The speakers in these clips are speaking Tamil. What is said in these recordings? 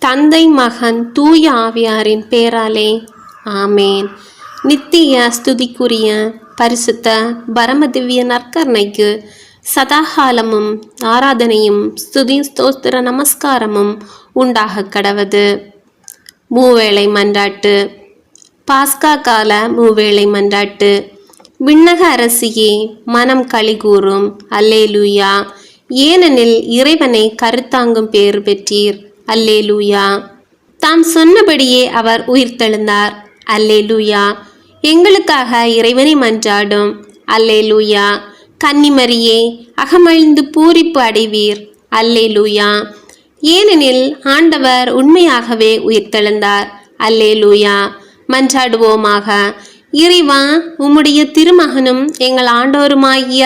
தந்தை மகன் தூய ஆவியாரின் பேராலே ஆமேன். நித்திய ஸ்துதிக்குரிய பரிசுத்த பரமதிவ்ய நற்கருணைக்கு சதாகாலமும் ஆராதனையும் ஸ்துதி ஸ்தோத்திர நமஸ்காரமும் உண்டாக கடவது. மூவேளை மன்றாட்டு. பாஸ்கா கால மூவேளை மன்றாட்டு. விண்ணக அரசியே மனம் களிகூறும், அல்லேலூயா. ஏனெனில் இறைவனை கருத்தாங்கும் பேறு பெற்றீர், அல்லேலூயா. தாம் சொன்னபடியே அவர் உயிர்த்தெழுந்தார், அல்லேலூயா. எங்களுக்காக இறைவனை மன்றாடும், அல்லேலூயா. கன்னிமரியே அகமழிந்து பூரிப்பு அடைவீர், அல்லேலூயா. ஏனெனில் ஆண்டவர் உண்மையாகவே உயிர்த்தெழுந்தார், அல்லேலூயா. மன்றாடுவோமாக. இறைவா, உம்முடைய திருமகனும் எங்கள் ஆண்டோருமாகிய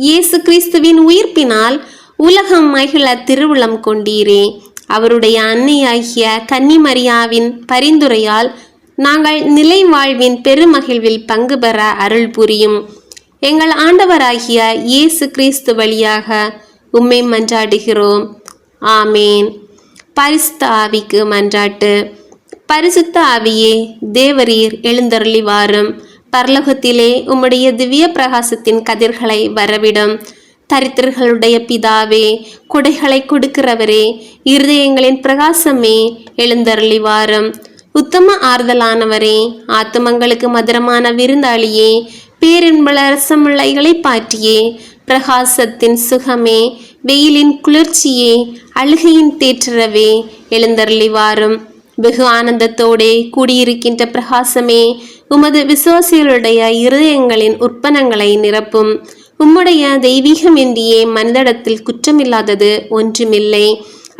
இயேசு கிறிஸ்துவின் உயிர்ப்பினால் உலகம் மகிழ திருவுளம் கொண்டீரே. அவருடைய அன்னையாகிய கன்னிமரியாவின் பரிந்துரையால் நாங்கள் நிலை வாழ்வின் பெருமகிழ்வில் பங்கு பெற அருள் புரியும். எங்கள் ஆண்டவராகிய இயேசு கிறிஸ்து வழியாக உம்மை மன்றாடுகிறோம், ஆமேன். பரிசுத்த ஆவிக்கு மன்றாட்டு. பரிசுத்த ஆவியே, தேவரீர் எழுந்தருளி வாரும். பரலோகத்திலே உம்முடைய திவ்ய பிரகாசத்தின் கதிர்களை வரவிடும். தரித்திரர்களுடைய பிதாவே, கொடைகளை கொடுக்கிறவரே, இருதயங்களின் பிரகாசமே, எழுந்தருளி வாரும். உத்தம ஆறுதலானவரே, ஆத்துமங்களுக்கு மதுரமான விருந்தாளியே, பேரின்பள ரசமுள்ள இளைப்பாற்றியே, பிரகாசத்தின் சுகமே, வெயிலின் குளிர்ச்சியே, அழுகையின் தேற்றரவே, எழுந்தருளி வாரும். வெகு ஆனந்தத்தோடே கூடியிருக்கின்ற பிரகாசமே, உமது விசுவாசிகளுடைய இருதயங்களின் உற்பனங்களை நிரப்பும். உம்முடைய தெய்வீகமின்றியே மனிதடத்தில் குற்றமில்லாதது ஒன்றுமில்லை.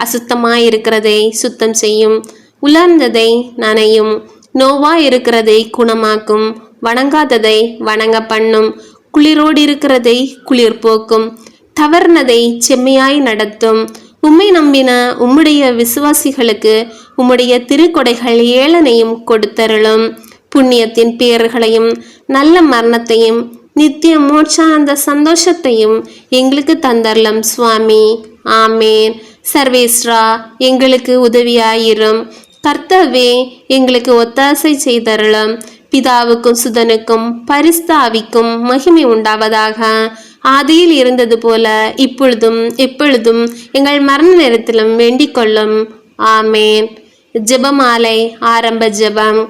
அசுத்தமாயிருக்கிறதை சுத்தம் செய்யும், உலர்ந்ததை நனையும், நோவாயிருக்கிறதை குணமாக்கும், வணங்காததை வணங்க பண்ணும், குளிரோடு இருக்கிறதை குளிர் போக்கும், தவறுனதை செம்மையாய் நடத்தும். உம்மை நம்பின உம்முடைய விசுவாசிகளுக்கு உம்முடைய திருக்கொடைகள் ஏளனையும் கொடுத்தருளும். புண்ணியத்தின் பேர்களையும் நல்ல மரணத்தையும் நித்திய மோட்சானந்த சந்தோஷத்தையும் எங்களுக்கு தந்தரலும் சுவாமி, ஆமேன். சர்வேஸ்ரா, எங்களுக்கு உதவியாயிரும். கர்த்தவே, எங்களுக்கு ஒத்தாசை செய்தருளும். பிதாவுக்கும் சுதனுக்கும் பரிசுத்த ஆவிக்கும் மகிமை உண்டாவதாக. ஆதியில் இருந்தது போல இப்பொழுதும் எப்பொழுதும் எங்கள் மரண நேரத்திலும் வேண்டிக் கொள்ளும், ஆமேன். ஜெபமாலை. ஆரம்ப ஜெபம்.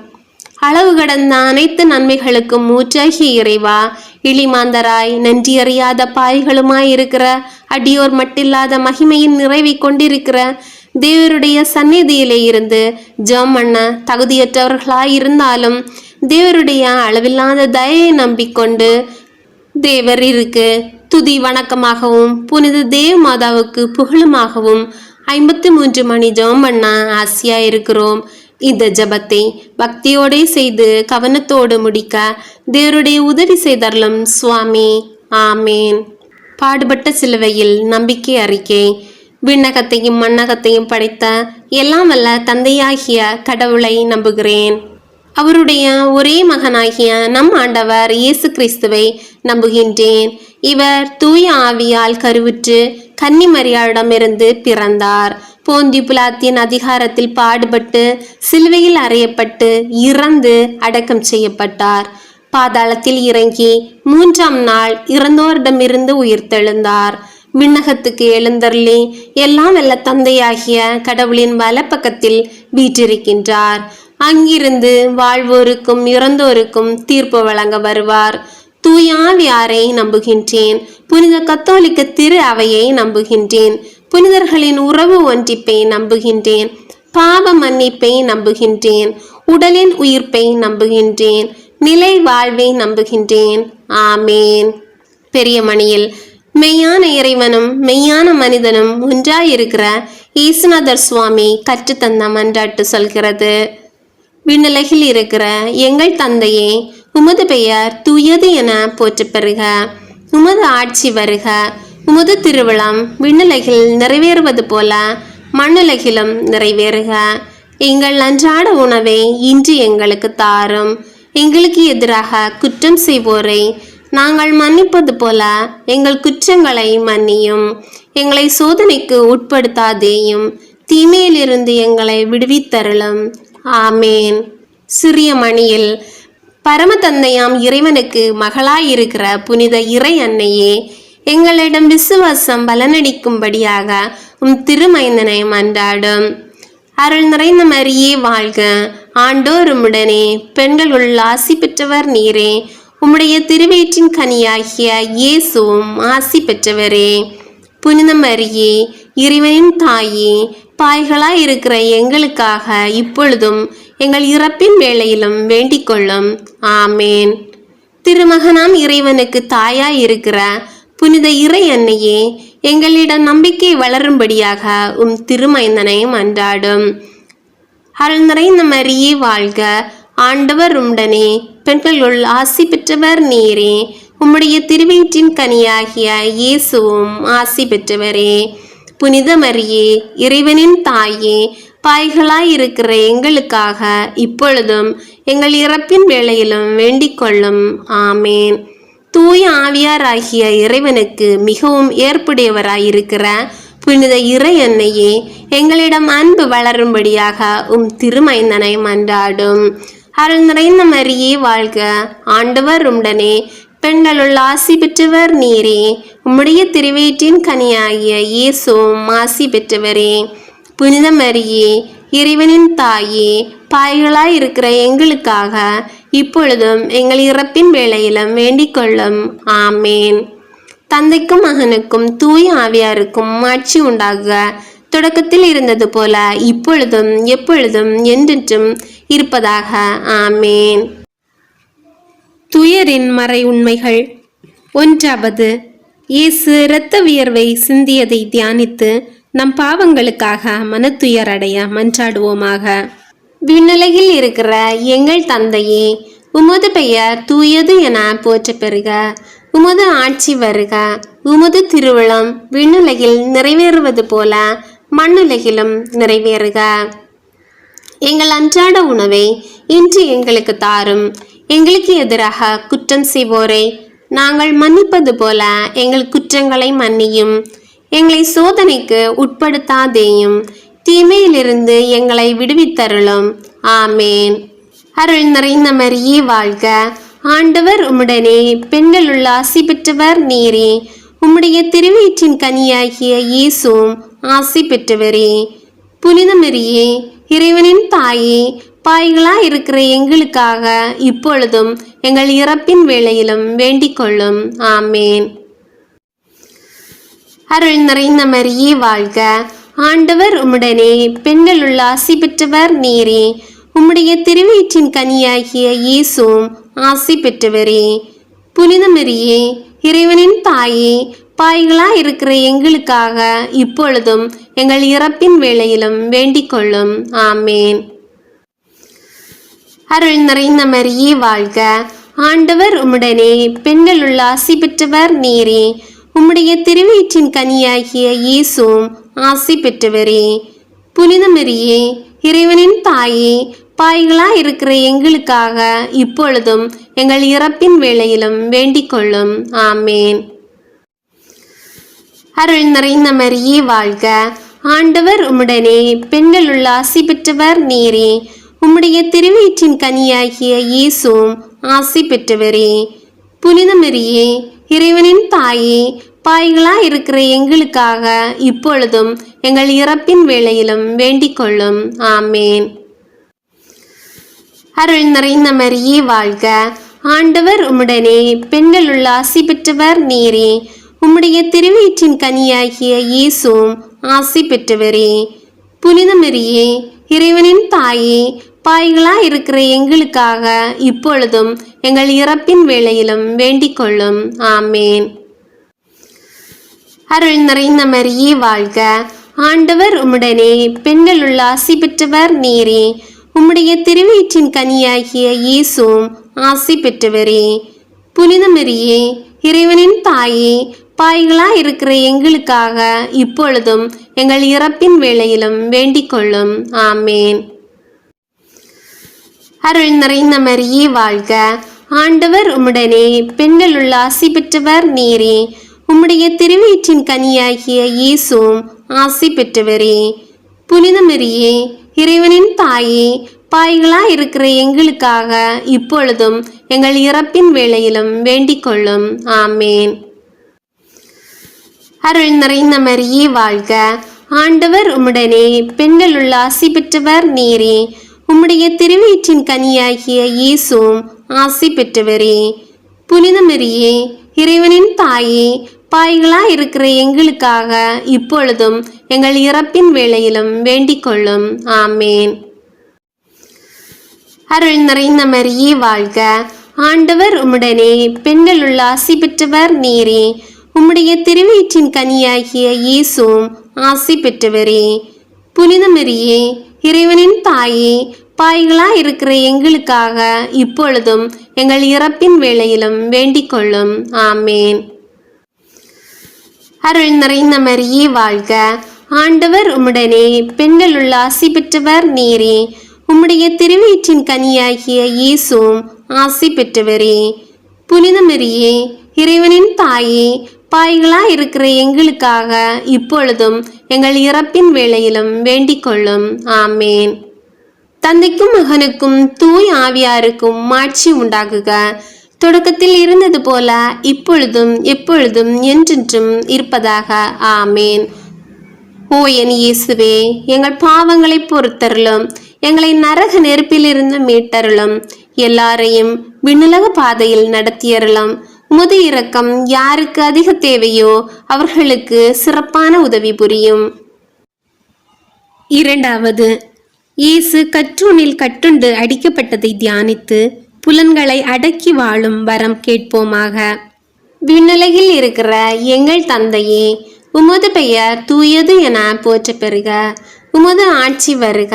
அளவு கடந்த அனைத்து நன்மைகளுக்கும் ஊற்றாகிய இறைவா, இளிமாந்தராய் நன்றியறியாத பாய்களுமாய் இருக்கிற அடியோர் மட்டில்லாத மகிமையின் நிறைவை கொண்டிருக்கிற தேவருடைய சந்நிதியிலே இருந்து ஜெபம் பண்ண தகுதியற்றவர்களாயிருந்தாலும் தேவருடைய அளவில்லாத தயவை நம்பிக்கொண்டு தேவரிற்கு துதி வணக்கமாகவும் புனித தேவ மாதாவுக்கு புகழுமாகவும் 53 மணி ஜெபம் பண்ண ஆசையா இருக்கிறோம். இந்த ஜபத்தை பக்தியோடு செய்து கவனத்தோடு முடிக்க தேவருடைய உதவி செய்தரலும் சுவாமி, ஆமேன். பாடுபட்ட சிலுவையில் நம்பிக்கை அறிக்கை. விண்ணகத்தையும் மண்ணகத்தையும் படைத்த எல்லாம் வல்ல தந்தையாகிய கடவுளை நம்புகிறேன். அவருடைய ஒரே மகனாகிய நம் ஆண்டவர் இயேசு கிறிஸ்துவை நம்புகின்றேன். இவர் தூய ஆவியால் கருவுற்று கன்னிமரியாளிடமிருந்து பிறந்தார். போந்தி பிலாத்தின் அதிகாரத்தில் பாடுபட்டு சிலுவையில் அறையப்பட்டு இறந்து அடக்கம் செய்யப்பட்டார். பாதாளத்தில் இறங்கி 3ஆம் நாள் இறந்தோரிடமிருந்து உயிர்த்தெழுந்தார். விண்ணகத்துக்கு எழுந்தருளி எல்லாம் வல்ல தந்தையாகிய கடவுளின் வலப்பக்கத்தில் வீற்றிருக்கின்றார். அங்கிருந்து வாழ்வோருக்கும் இறந்தோருக்கும் தீர்ப்பு வழங்க வருவார். தூய ஆவியாரை நம்புகின்றேன். புனித கத்தோலிக்க திரு அவையை நம்புகின்றேன். புனிதர்களின் உறவு ஒன்றிப்பை நம்புகின்றேன். பாவ மன்னிப்பை நம்புகின்றேன். உடலின் உயிர்ப்பை நம்புகின்றேன். நிலை வாழ்வை நம்புகின்றேன், ஆமேன். பெரிய மணியில் மெய்யான இறைவனும் மெய்யான மனிதனும் ஒன்றாயிருக்கிற ஈசுநாதர் சுவாமி கற்றுத்தந்த மன்றாட்டு சொல்கிறது. விண்ணுலகில் இருக்கிற எங்கள் தந்தையே, உமது பெயர் தூயது என போற்ற பெறுக. உமது ஆட்சி வருக. உமது திருவிழம் விண்ணுலகில் நிறைவேறுவது போல மண்ணுலகிலும் நிறைவேறுக. எங்கள் அன்றாட உணவை இன்று எங்களுக்கு தாரும். எங்களுக்கு எதிராக குற்றம் செய்வோரை நாங்கள் மன்னிப்பது போல எங்கள் குற்றங்களை மன்னியும். எங்களை சோதனைக்கு உட்படுத்தாதேயும், தீமையிலிருந்து எங்களை விடுவித்தருளும். ஆமேன். சிறிய மணியில் பரமதந்தையாம் இறைவனுக்கு மகளாயிருக்கிற புனித இறை அன்னையே, எங்களிடம் விசுவாசம் பலனடிக்கும்படியாக திருமைந்தனை மன்றாடும். அருள் நிறைந்த மரியே வாழ்க, ஆண்டோர் உம்முடனே, பெண்களுள் ஆசி பெற்றவர் நீரே. உம்முடைய திருவயிற்றின் கனியாகிய இயேசுவும் ஆசி பெற்றவரே. புனித மரியே, இறைவனின் தாயே, பாய்களாயிருக்கிற எங்களுக்காக இப்பொழுதும் எங்கள் இறப்பின் வேளையிலும் வேண்டிக் கொள்ளும். ஆமேன். திருமகனாம் இறைவனுக்கு தாயாயிருக்கிற புனித இறை அன்னையே, எங்களிடம் நம்பிக்கை வளரும்படியாக திருமைந்தனை மன்றாடும். அருள் நிறைந்த மரியே வாழ்க, ஆண்டவர் உம்முடனே, பெண்களுள் ஆசி பெற்றவர் நீரே. உம்முடைய திருவயிற்றின் கனியாகிய இயேசுவும் ஆசி பெற்றவரே. புனித மரியே, இறைவனின் தாயே, பாய்களாயிருக்கிற எங்களுக்காக இப்பொழுதும் எங்கள் இறப்பின் வேளையிலும் வேண்டிக் கொள்ளும். ஆமேன். தூய ஆவியாராகிய இறைவனுக்கு மிகவும் ஏற்புடையவராயிருக்கிற புனித இறை அன்னையே, எங்களிடம் அன்பு வளரும்படியாக திருமைந்தனை மன்றாடும். அருள் நிறைந்த மரியே வாழ்க, ஆண்டவர் உம்முடனே, பெண்களுள் ஆசி பெற்றவர் நீரே. உம்முடைய திருவயிற்றின் கனியாகிய இயேசுவும் ஆசி பெற்றவரே. புனித மரியே, இறைவனின் தாயே, பாய்களாயிருக்கிற எங்களுக்காக இப்பொழுதும் எங்கள் இறப்பின் வேளையிலும் வேண்டிக் கொள்ளும். ஆமேன். தந்தைக்கும் மகனுக்கும் தூய ஆவியாருக்கும் ஆட்சி உண்டாகுக. தொடக்கத்தில் இருந்தது போல இப்பொழுதும் எப்பொழுதும் என்றென்றும் இருப்பதாக. ஆமேன். துயரின் மறை உண்மைகள். 1. இயேசு இரத்த வியர்வை சிந்தியதை தியானித்து நம் பாவங்களுக்காக மனத்துயரடைய மன்றாடுவோமாக. விண்ணுலகில் இருக்கிற எங்கள் தந்தையே, உமது பெயர் தூயது என போற்ற பெறுக. உமது ஆட்சி வருக. உமது திருவுளம் விண்ணுலகில் நிறைவேறுவது போல மண்ணுலகிலும் நிறைவேறுக. எங்கள் அன்றாட உணவை இன்று எங்களுக்கு தாரும். எங்களுக்கு எதிராக குற்றம் செய்வோரை நாங்கள் மன்னிப்பது போல எங்கள் குற்றங்களை மன்னியும். எங்களை சோதனைக்கு உட்படுத்தாதேயும், தீமையிலிருந்து எங்களை விடுவித்தருளும். ஆமேன். அருள் நிறைந்த மரியே வாழ்க, ஆண்டவர் உம்முடனே, பெண்களுள் ஆசி பெற்றவர் நீரே. உம்முடைய திருவயிற்றின் கனியாகிய இயேசுவும் ஆசி பெற்றவரே. புனித மரியே, இறைவனின் தாயே, பாய்களாயிருக்கிற எங்களுக்காக இப்பொழுதும் எங்கள் இறப்பின் வேளையிலும் வேண்டிக் கொள்ளும். ஆமேன். அருள் நிறைந்த மரியே வாழ்க, ஆண்டவர் உம்முடனே, பெண்களுள் ஆசி பெற்றவர் நீரே. உம்முடைய திருவயிற்றின் கனியாகிய இயேசுவும் ஆசி பெற்றவரே. புனித மரியே, இறைவனின் தாயே, பாய்களாயிருக்கிற எங்களுக்காக இப்பொழுதும் எங்கள் இறப்பின் வேளையிலும் வேண்டிக் கொள்ளும். ஆமேன். அருள் நிறைந்த மரியே வாழ்க, ஆண்டவர் உம்முடனே, பெண்களுள் ஆசி பெற்றவர் நீரே. உம்முடைய திருவயிற்றின் கனியாகிய இயேசுவும் ஆசி பெற்றவரே. புனித மரியே, இறைவனின் தாயே, பாய்களாயிருக்கிற எங்களுக்காக இப்பொழுதும் எங்கள் இறப்பின் வேளையிலும் வேண்டிக் கொள்ளும். ஆமேன். அருள் நிறைந்த மரியே வாழ்க, ஆண்டவர் உம்முடனே, பெண்களுள் ஆசி பெற்றவர் நீரே. உம்முடைய திருவயிற்றின் கனியாகிய இயேசுவும் ஆசி பெற்றவரே. புனித மரியே, இறைவனின் தாயே, பாய்களாயிருக்கிற எங்களுக்காக இப்பொழுதும் எங்கள் இறப்பின் வேளையிலும் வேண்டிக் கொள்ளும். ஆமேன். அருள் நிறைந்த மரியே வாழ்க, ஆண்டவர் உம்முடனே, பெண்களுள் ஆசி பெற்றவர் நீரே. உம்முடைய திருவயிற்றின் கனியாகிய இயேசுவும் ஆசி பெற்றவரே. புனித மரியே, இறைவனின் தாயே, பாய்களாயிருக்கிற எங்களுக்காக இப்பொழுதும் எங்கள் இறப்பின் வேளையிலும் வேண்டிக் கொள்ளும். ஆமேன். அருள் நிறைந்த மரியே வாழ்க, ஆண்டவர் உம்முடனே, பெண்களுள் ஆசி பெற்றவர் நீரே. உம்முடைய திருவயிற்றின் கனியாகிய இயேசுவும் ஆசி பெற்றவரே. புனித மரியே, இறைவனின் தாயே, பாய்களாயிருக்கிற எங்களுக்காக இப்பொழுதும் எங்கள் இறப்பின் வேளையிலும் வேண்டிக் கொள்ளும். ஆமேன். அருள் நிறைந்த மரியே வாழ்க, ஆண்டவர் உம்முடனே, பெண்களுள் ஆசி பெற்றவர் நீரே. உம்முடைய திருவயிற்றின் கனியாகிய இயேசுவும் ஆசி பெற்றவரே. புனித மரியே, இறைவனின் தாயே, பாவிகளாய் இருக்கிற எங்களுக்காக இப்பொழுதும் எங்கள் இறப்பின் வேளையிலும் வேண்டிக் கொள்ளும். ஆமேன். அருள் நிறைந்த மரியே வாழ்க, ஆண்டவர் உம்முடனே, பெண்களுள் ஆசி பெற்றவர் நீரே. உம்முடைய திருவயிற்றின் கனியாகிய இயேசுவும் ஆசி பெற்றவரே. புனித மரியே, இறைவனின் தாயே, பாவிகளாய் இருக்கிற எங்களுக்காக இப்பொழுதும் எங்கள் இறப்பின் வேளையிலும் வேண்டிக் கொள்ளும். ஆமேன். அருள் நிறைந்த மரியே வாழ்க, ஆண்டவர் உம்முடனே, பெண்களுள் ஆசி பெற்றவர் நீரே. உம்முடைய திருவயிற்றின் கனியாகிய இயேசுவும் ஆசி பெற்றவரே. புனித மரியே, இறைவனின் தாயே, பாவிகளாய் இருக்கிற எங்களுக்காக இப்பொழுதும் எங்கள் இறப்பின் வேளையிலும் வேண்டிக் கொள்ளும். ஆமேன். அருள் நிறைந்த மரியே வாழ்க, ஆண்டவர் உம்முடனே, பெண்களுள் ஆசி பெற்றவர் நீரே. உம்முடைய திருவயிற்றின் கனியாகிய இயேசுவும் ஆசி பெற்றவரே. புனித மரியே, இறைவனின் தாயே, பாவிகளாய் இருக்கிற எங்களுக்காக இப்பொழுதும் எங்கள் இறப்பின் வேளையிலும் வேண்டிக் கொள்ளும். ஆமேன். தந்தைக்கும் மகனுக்கும் தூய் ஆவியாருக்கும் மாட்சி உண்டாகுக. தொடக்கத்தில் இருந்தது போல இப்பொழுதும் எப்பொழுதும் என்றென்றும் இருப்பதாக. ஆமேன். ஓ என் இயேசுவே, எங்கள் பாவங்களை பொறுத்தருளும், எங்களை நரக நெருப்பிலிருந்து மீட்டருளும், எல்லாரையும் விண்ணுலக பாதையில் நடத்தியருளும். உமது இரக்கம் யாருக்கு அதிக தேவையோ அவர்களுக்கு சிறப்பான உதவி புரியும். இரண்டாவது, இயேசு கற்றூனில் கட்டுண்டு அடிக்கப்பட்டதை தியானித்து புலன்களை அடக்கி வாழும் வரம் கேட்போமாக. விண்ணுலகில் இருக்கிற எங்கள் தந்தையே, உமது பெயர் தூயது என போற்ற பெறுக. உமது ஆட்சி வருக.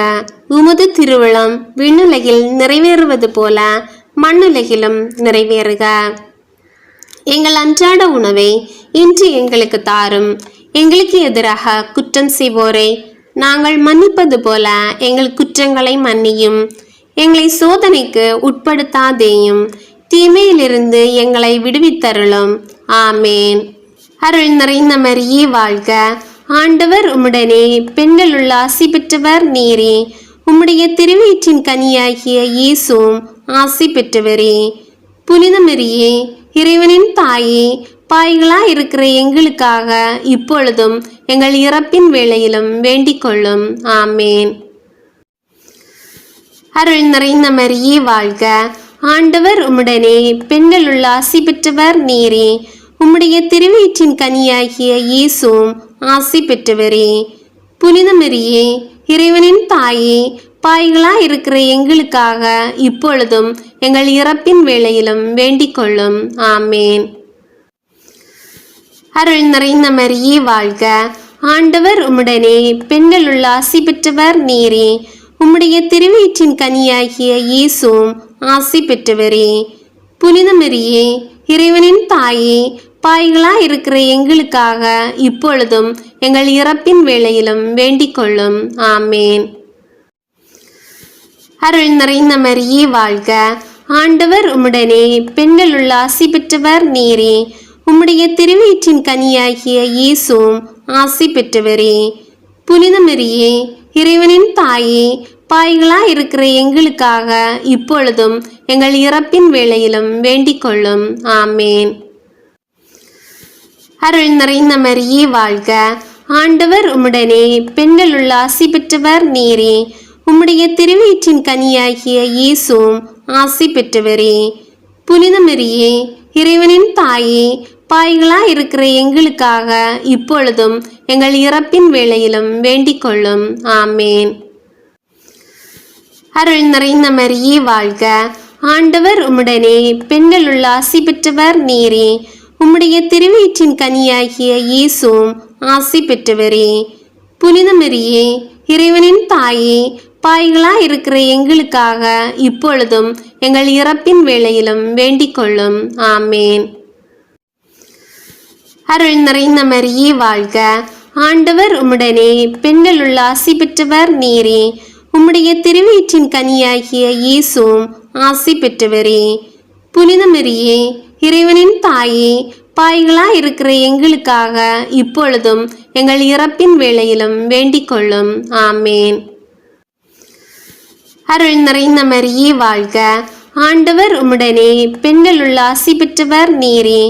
உமது திருவுளம் விண்ணுலகில் நிறைவேறுவது போல மண்ணுலகிலும் நிறைவேறுக. எங்கள் அன்றாட உணவை இன்று எங்களுக்கு தாரும். எங்களுக்கு எதிராக குற்றம் செய்வோரை நாங்கள் மன்னிப்பது போல எங்கள் குற்றங்களை மன்னியும். எங்களை சோதனைக்கு உட்படுத்தாதேயும், தீமையிலிருந்து எங்களை விடுவித்தருளும். ஆமேன். அருள் நிறைந்த மரியே வாழ்க, ஆண்டவர் உம்முடனே, பெண்களுள் ஆசி பெற்றவர் நீரே. உம்முடைய திருவயிற்றின் கனியாகிய இயேசுவும் ஆசி பெற்றவரே. புனித மரியே, இறைவனின் தாயே, பாவிகளாய் இருக்கிற எங்களுக்காக இப்பொழுதும் எங்கள் இறப்பின் வேளையிலும் வேண்டிக் கொள்ளும். ஆமேன். அருள் நிறைந்த மரியே வாழ்க, ஆண்டவர் உம்முடனே, பெண்களுள் ஆசி பெற்றவர் நீரே. உம்முடைய திருவயிற்றின் கனியாகிய இயேசுவும் ஆசி பெற்றவரே. புனித மரியே, இறைவனின் தாயே, பாவிகளாய் இருக்கிற எங்களுக்காக இப்பொழுதும் எங்கள் இறப்பின் வேளையிலும் வேண்டிக் கொள்ளும். ஆமேன். அருள் நிறைந்த மரியே வாழ்க, ஆண்டவர் உம்முடனே, பெண்களுள் ஆசி பெற்றவர் நீரே. உம்முடைய திருவயிற்றின் கனியாகிய இயேசுவும் ஆசி பெற்றவரே. புனித மரியே, இறைவனின் தாயே, பாவிகளாய் இருக்கிற எங்களுக்காக இப்பொழுதும் எங்கள் இறப்பின் வேளையிலும் வேண்டிக் கொள்ளும். ஆமேன். அருள் நிறைந்த மரியே வாழ்க, ஆண்டவர் உம்முடனே, பெண்களுள் ஆசி பெற்றவர் நீரே. உம்முடைய திருவயிற்றின் கனியாகிய இயேசுவும் ஆசி பெற்றவரே. புனித மரியே, இறைவனின் தாயே, பாவிகளாய் இருக்கிற எங்களுக்காக இப்பொழுதும் எங்கள் இறப்பின் வேளையிலும் வேண்டிக் கொள்ளும். ஆமேன். அருள் நிறைந்த மரியே வாழ்க, ஆண்டவர் உம்முடனே, பெண்களுள் ஆசி பெற்றவர் நீரே. உம்முடைய திருவயிற்றின் கனியாகிய இயேசுவும் ஆசி பெற்றவரே. புனித மரியே, இறைவனின் தாயே, பாவிகளாய் இருக்கிற எங்களுக்காக இப்பொழுதும் எங்கள் இறப்பின் வேளையிலும் வேண்டிக் கொள்ளும். ஆமேன். அருள் நிறைந்த மரியே வாழ்க, ஆண்டவர் உம்முடனே, பெண்களுள் ஆசி பெற்றவர் நீரே. உம்முடைய திருவயிற்றின் கனியாகிய இயேசுவும் ஆசி பெற்றவரே. புனித மரியே, இறைவனின் தாயே, பாவிகளாய் இருக்கிற எங்களுக்காக இப்பொழுதும் எங்கள் இறப்பின் வேளையிலும் வேண்டிக் கொள்ளும். ஆமேன். அருள் நிறைந்த மரியே வாழ்க, ஆண்டவர் உம்முடனே, பெண்களுள் ஆசி பெற்றவர் நீரே. உம்முடைய திருவயிற்றின் கனியாகிய இயேசுவும் ஆசி பெற்றவரே. புனித மரியே, இறைவனின் தாயே, பாய்களாய் இருக்கிற எங்களுக்காக இப்பொழுதும் எங்கள் இறப்பின் வேளையிலும் வேண்டிக் கொள்ளும். ஆமேன். அருள் நிறைந்த மரியே வாழ்க, ஆண்டவர் உம்முடனே, பெண்களுள் ஆசி பெற்றவர் நீரே.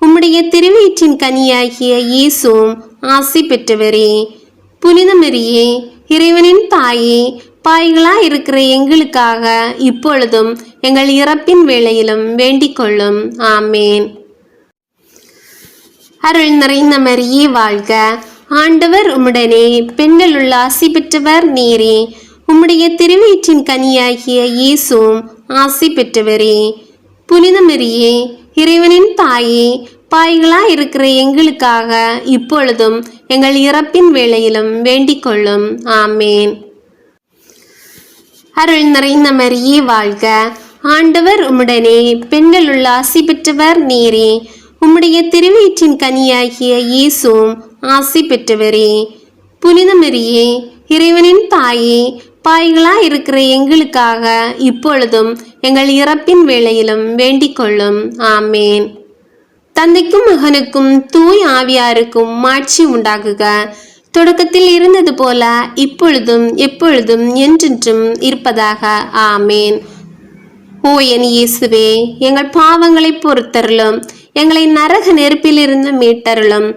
உம்முடைய திருவயிற்றின் கனியாகிய இயேசுவும் ஆசி பெற்றவரே. புனித மரியே, இறைவனின் தாயே, பாய்களாய் இருக்கிற எங்களுக்காக இப்பொழுதும் எங்கள் இறப்பின் வேளையிலும் வேண்டிக் கொள்ளும். ஆமேன். அருள் நிறைந்த மரியே வாழ்க, ஆண்டவர் உம்முடனே, பெண்களுள் ஆசி பெற்றவர் நீரே. உம்முடைய திருவயிற்றின் கனியாகிய இயேசுவும் ஆசி பெற்றவரே. புனித மரியே, இறைவனின் தாயே, பாய்களாய் இருக்கிற எங்களுக்காக இப்பொழுதும் எங்கள் இறப்பின் வேளையிலும் வேண்டிக் கொள்ளும். ஆமேன். அருள் நிறைந்த மரியே வாழ்க, ஆண்டவர் உம்முடனே, பெண்களுள் ஆசி பெற்றவர் நீரே. உம்முடைய திருவயிற்றின் கனியாகிய இயேசுவும் ஆசி பெற்றவரே. புனித மரியே, இறைவனின் தாயே, பாய்களாய் இருக்கிற எங்களுக்காக இப்பொழுதும் எங்கள் இறப்பின் வேளையிலும் வேண்டிக் கொள்ளும். ஆமேன். தந்தைக்கும் மகனுக்கும் தூய் ஆவியாருக்கும் மாட்சி உண்டாகுக. தொடக்கத்தில் இருந்தது போல இப்பொழுதும் எப்பொழுதும் என்றென்றும் இருப்பதாக. ஆமேன். ஓ என் இயேசுவே, எங்கள் பாவங்களை பொறுத்தருளும், எங்களை நரக நெருப்பிலிருந்து மீட்டருளும்,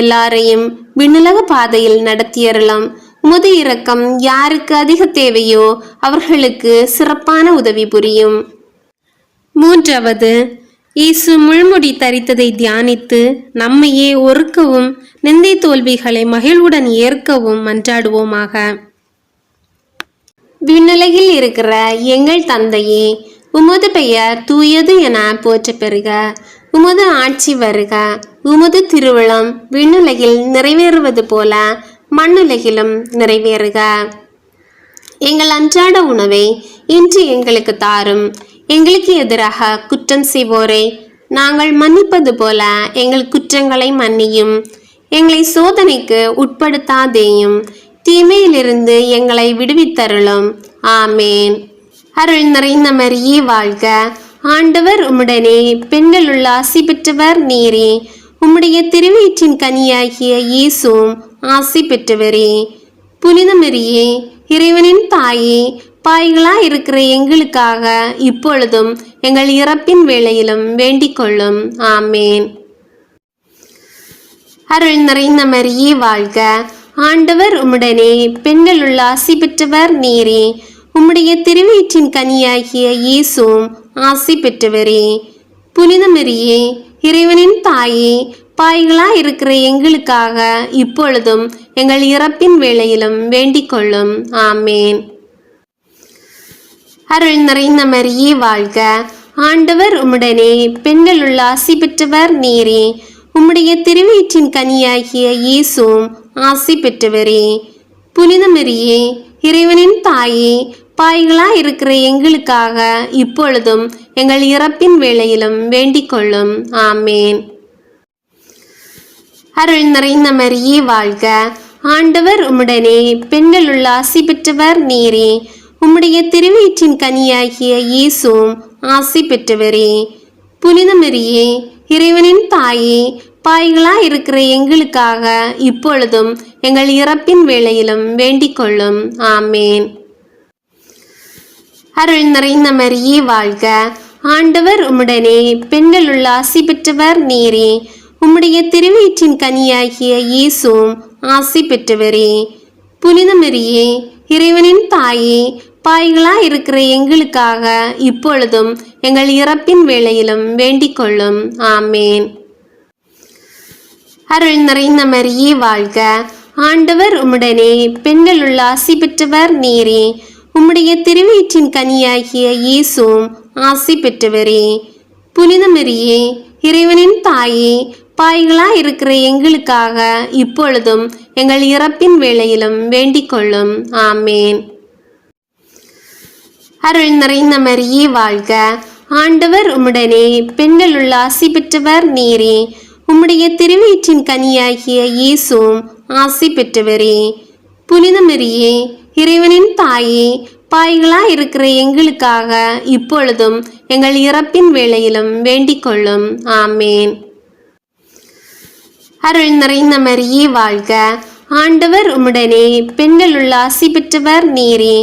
எல்லாரையும் விண்ணுலக பாதையில் நடத்தியருளும். உமது இரக்கம் யாருக்கு அதிக தேவையோ அவர்களுக்கு சிறப்பான உதவி புரியும். மூன்றாவது, இயேசு முள்முடி தரித்ததை தியானித்து நம்மையே ஒருக்கவும் நிந்தை தோல்விகளை மகிழ்வுடன் ஏற்கவும் மன்றாடுவோமாக. விண்ணுலகில் இருக்கிற எங்கள் தந்தையே, உமது பெயர் தூயது என போற்ற பெறுக. உமது ஆட்சி வருக. உமது திருவிழம் விண்ணுலகில் நிறைவேறுவது போல மண்ணுலகிலும் நிறைவேறுக. எங்கள் அன்றாட உணவை இன்று எங்களுக்கு தாரும். எங்களுக்கு எதிராக குற்றம் செய்வோரை நாங்கள் மன்னிப்பது போல எங்கள் குற்றங்களை மன்னியும். எங்களை சோதனைக்கு உட்படுத்தாதேயும், தீமையிலிருந்து எங்களை விடுவித்தருளும். ஆமேன். அருள் நிறைந்த மரியே வாழ்க, ஆண்டவர் உம்முடனே, பெண்களுள் ஆசி பெற்றவர் நீரே. உம்முடைய திருவயிற்றின் கனியாகிய இயேசுவும் ஆசி பெற்றவரே. புனித மரியே, இறைவனின் தாயே, பாய்களாய் இருக்கிற எங்களுக்காக இப்பொழுதும் எங்கள் இறப்பின் வேளையிலும் வேண்டிக் கொள்ளும். ஆமேன். அருள் நிறைந்த மரியே வாழ்க, ஆண்டவர் உம்முடனே, பெண்களுள் ஆசி பெற்றவர் நீரே. உம்முடைய திருவயிற்றின் கனியாகிய இயேசுவும் ஆசி பெற்றவரே. புனித மரியே, இறைவனின் தாயே, பாய்களாய் இருக்கிற எங்களுக்காக இப்பொழுதும் எங்கள் இறப்பின் வேளையிலும் வேண்டிக் கொள்ளும். ஆமேன். அருள் நிறைந்த மரியே வாழ்க, ஆண்டவர் உம்முடனே, பெண்களுள் ஆசி பெற்றவர் நீரே. உம்முடைய திருவயிற்றின் கனியாகிய இயேசுவும் ஆசி பெற்றவரே. புனித மரியே, இறைவனின் தாயே, பாய்களாய் இருக்கிற எங்களுக்காக இப்பொழுதும் எங்கள் இறப்பின் வேளையிலும் வேண்டிக் கொள்ளும். ஆமேன். அருள் நிறைந்த மரியே வாழ்க, ஆண்டவர் உம்முடனே, பெண்களுள் ஆசி பெற்றவர் நீரே. உம்முடைய திருவயிற்றின் கனியாகிய இயேசுவும் ஆசி பெற்றவரே. புனித மரியே, இறைவனின் தாயே, பாய்களாய் இருக்கிற எங்களுக்காக இப்பொழுதும் எங்கள் இறப்பின் வேளையிலும் வேண்டிக் கொள்ளும். ஆமேன். அருள் நிறைந்த மரியே வாழ்க, ஆண்டவர் உம்முடனே, பெண்களுள் ஆசி பெற்றவர் நீரே. உம்முடைய திருவயிற்றின் கனியாகிய இயேசுவும் ஆசி பெற்றவரே. புனித மரியே, இறைவனின் தாயே, பாய்களாய் இருக்கிற எங்களுக்காக இப்பொழுதும் எங்கள் இறப்பின் வேளையிலும் வேண்டிக் கொள்ளும். ஆமேன். அருள் நிறைந்த மரியே வாழ்க, ஆண்டவர் உம்முடனே, பெண்களுள் ஆசி பெற்றவர் நீரே. உம்முடைய திருவயிற்றின் கனியாகிய இயேசுவும் ஆசி பெற்றவரே. புனித மரியே, இறைவனின் தாயே, பாய்களாய் இருக்கிற எங்களுக்காக இப்பொழுதும் எங்கள் இறப்பின் வேளையிலும் வேண்டிக் கொள்ளும். ஆமேன். அருள் நிறைந்த மரியே வாழ்க, ஆண்டவர் உம்முடனே, பெண்களுள் ஆசி பெற்றவர் நீரே. உம்முடைய திருவயிற்றின் கனியாகிய இயேசுவும் ஆசி பெற்றவரே. புனித மரியே, இறைவனின் தாயே, பாய்களாய் இருக்கிற எங்களுக்காக இப்பொழுதும் எங்கள் இறப்பின் வேளையிலும் வேண்டிக் கொள்ளும். ஆமேன். அருள் நிறைந்த மரியே வாழ்க, ஆண்டவர் உம்முடனே, பெண்களுள் ஆசி பெற்றவர் நீரே.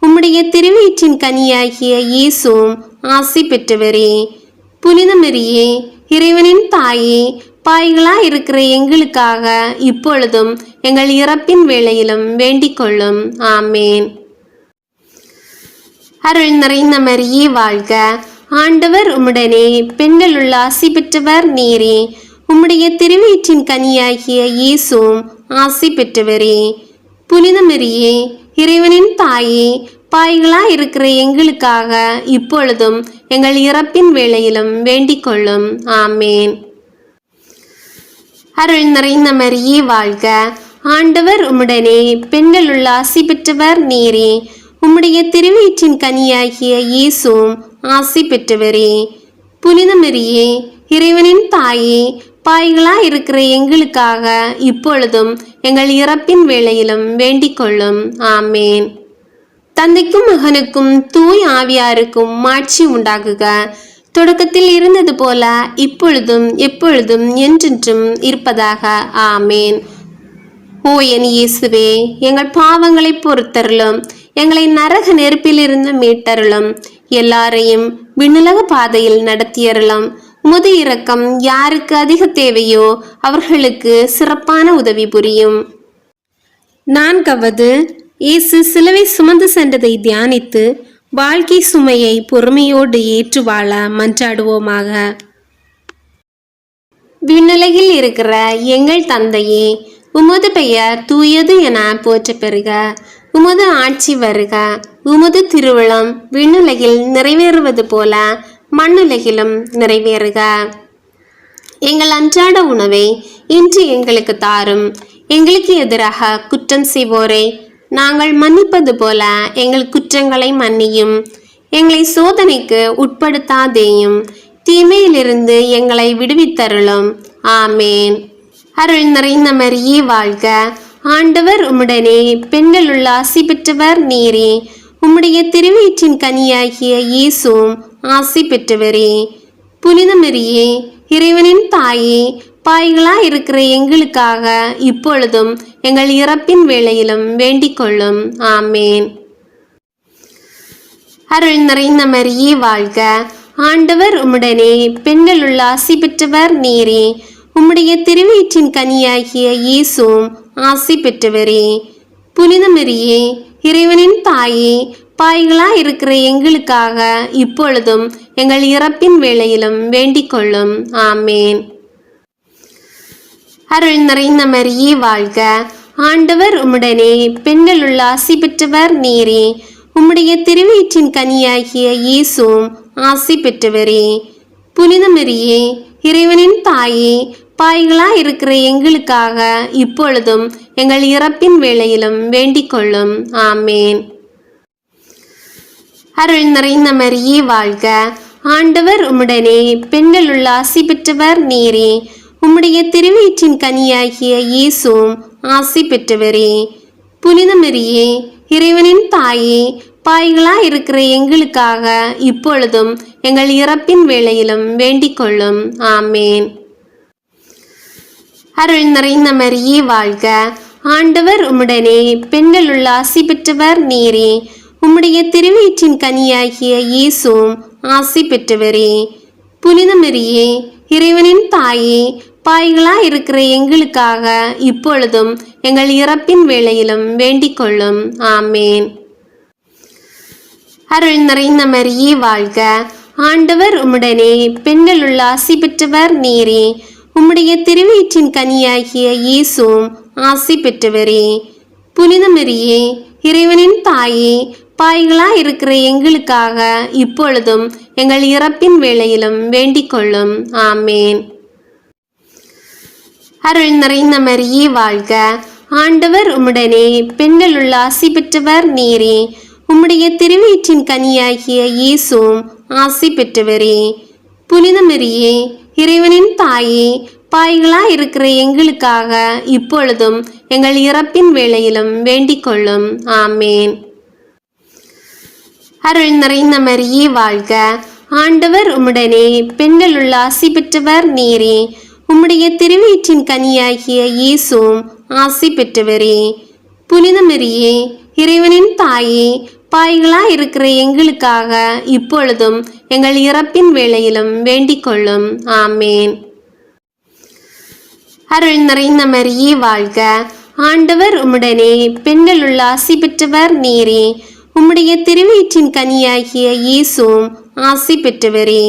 உம்முடைய திருவயிற்றின் கனியாகிய இயேசுவும் ஆசி பெற்றவரே. புனித மரியே, இறைவனின் தாயே, பாவிகளாயிருக்கிற எங்களுக்காக இப்பொழுதும் எங்கள் இறப்பின் வேளையிலும் வேண்டிக் கொள்ளும். ஆமேன். அருள் நிறைந்த மரியே வாழ்க, ஆண்டவர் உம்முடனே, பெண்களுள் ஆசி பெற்றவர் நீரே. உம்முடைய திருவயிற்றின் கனியாகிய இயேசுவும் ஆசி பெற்றவரே. புனித மரியே, இறைவனின் தாயே, பாவிகளாயிருக்கிற எங்களுக்காக இப்பொழுதும் எங்கள் இறப்பின் வேளையிலும் வேண்டிக் கொள்ளும். ஆமேன். அருள் நிறைந்த மரியே வாழ்க, ஆண்டவர் உம்முடனே, பெண்களுள் ஆசி பெற்றவர் நீரே. உம்முடைய திருவயிற்றின் கனியாகிய இயேசுவும் ஆசி பெற்றவரே. புனித மரியே, இறைவனின் தாயே, பாவிகளாயிருக்கிற எங்களுக்காக இப்பொழுதும் எங்கள் இறப்பின் வேளையிலும் வேண்டிக் கொள்ளும். ஆமேன். தந்தைக்கும் மகனுக்கும் தூய் ஆவியாருக்கும் மாட்சி உண்டாகுக. தொடக்கத்தில் இருந்தது போல இப்பொழுதும் எப்பொழுதும் என்றென்றும் இருப்பதாக. ஆமேன். ஓ என் இயேசுவே, எங்கள் பாவங்களை பொறுத்தருளும், எங்களை நரக நெருப்பிலிருந்து மீட்டருளும், எல்லாரையும் விண்ணுலக பாதையில் நடத்தியருளும். உமது இரக்கம் யாருக்கு அதிக தேவையோ அவர்களுக்கு சிறப்பான உதவி புரியும். 4. இயேசு சிலுவை சுமந்து சென்றதை தியானித்து வாழ்க்கை சுமையை பொறுமையோடு ஏற்று வாழ மன்றாடுவோமாக. விண்ணுலகில் இருக்கிற எங்கள் தந்தையே, உமது பெயர் தூயது என போற்ற பெறுக. உமது ஆட்சி வருக. உமது திருவுளம் விண்ணுலகில் நிறைவேறுவது போல மண்ணுலகிலும் நிறைவேறுக. எங்கள் அன்றாட உணவை இன்று எங்களுக்கு தாரும். எங்களுக்கு எதிராக குற்றம் செய்வோரை நாங்கள் மன்னிப்பது போல எங்கள் குற்றங்களை மன்னியும். எங்களை சோதனைக்கு உட்படுத்தாதேயும், தீமையிலிருந்து எங்களை விடுவித்தருளும். ஆமேன். அருள் நிறைந்த மரியே வாழ்க, ஆண்டவர் உம்முடனே, பெண்களுள் ஆசி பெற்றவர் நீரே. உம்முடைய திருவயிற்றின் கனியாகிய இயேசுவும் ஆசி பெற்றவரே. புனித மரியே, இறைவனின் தாயே, பாவிகளாயிருக்கிற எங்களுக்காக இப்பொழுதும் எங்கள் இறப்பின் வேளையிலும் வேண்டிக் கொள்ளும். ஆமேன். அருள் நிறைந்த மரியே வாழ்க, ஆண்டவர் உம்முடனே, பெண்களுள் ஆசி பெற்றவர் நீரே. உம்முடைய திருவயிற்றின் கனியாகிய இயேசுவும் ஆசி பெற்றவரே. புனித மரியே, இறைவனின் தாயே, பாவிகளாயிருக்கிற எங்களுக்காக இப்பொழுதும் எங்கள் இறப்பின் வேளையிலும் வேண்டிக் கொள்ளும். ஆமேன். அருள் நிறைந்த மரியே வாழ்க, ஆண்டவர் உம்முடனே, பெண்களுள் ஆசி பெற்றவர் நீரே. உம்முடைய திருவயிற்றின் கனியாகிய இயேசுவும் ஆசி பெற்றவரே. புனித மரியே, இறைவனின் தாயே, பாவிகளாயிருக்கிற எங்களுக்காக இப்பொழுதும் எங்கள் இறப்பின் வேளையிலும் வேண்டிக் கொள்ளும். ஆமேன். அருள் நிறைந்த மரியே வாழ்க, ஆண்டவர் உம்முடனே, பெண்களுள் ஆசி பெற்றவர் நீரே. உம்முடைய திருவயிற்றின் கனியாகிய இயேசுவும் ஆசி பெற்றவரே. புனித மரியே, இறைவனின் தாயே, பாவிகளாயிருக்கிற எங்களுக்காக இப்பொழுதும் எங்கள் இறப்பின் வேளையிலும் வேண்டிக் கொள்ளும். ஆமேன். அருள் நிறைந்த மரியே வாழ்க, ஆண்டவர் உம்முடனே, பெண்களுள் ஆசி பெற்றவர் நீரே. உம்முடைய திருவயிற்றின் கனியாகிய இயேசுவும் ஆசி பெற்றவரே. புனித மரியே, இறைவனின் தாயே, பாவிகளாயிருக்கிற எங்களுக்காக இப்பொழுதும் எங்கள் இறப்பின் வேளையிலும் வேண்டிக் கொள்ளும். ஆமேன். அருள் நிறைந்த மரியே வாழ்க, ஆண்டவர் உம்முடனே, பெண்களுள் ஆசி பெற்றவர் நீரே. உம்முடைய திருவயிற்றின் கனியாகிய இயேசுவும் ஆசி பெற்றவரே. புனித மரியே, இறைவனின் தாயே, பாவிகளாயிருக்கிற எங்களுக்காக இப்பொழுதும் எங்கள் இறப்பின் வேளையிலும் வேண்டிக் கொள்ளும். ஆமேன். அருள் நிறைந்த மரியே வாழ்க, ஆண்டவர் உம்முடனே, பெண்களுள் ஆசி பெற்றவர் நீரே. உம்முடைய திருவயிற்றின் கனியாகிய இயேசுவும் ஆசி பெற்றவரே. புனித மரியே, இறைவனின் தாயே, பாவிகளாயிருக்கிற எங்களுக்காக இப்பொழுதும் எங்கள் இறப்பின் வேளையிலும் வேண்டிக் கொள்ளும். ஆமேன். அருள் நிறைந்த மரியே வாழ்க, ஆண்டவர் உம்முடனே, பெண்களுள் ஆசி பெற்றவர் நீரே. உம்முடைய திருவயிற்றின் கனியாகிய இயேசுவும் ஆசி பெற்றவரே. புனித மரியே, இறைவனின் தாயே, பாவிகளாய் இருக்கிற எங்களுக்காக இப்பொழுதும் எங்கள் இறப்பின் வேளையிலும் வேண்டிக் கொள்ளும். ஆமேன். அருள் நிறைந்த மரியே வாழ்க, ஆண்டவர் உம்முடனே, பெண்களுள் ஆசி பெற்றவர் நீரே. உம்முடைய திருவயிற்றின் கனியாகிய இயேசுவும் ஆசி பெற்றவரே.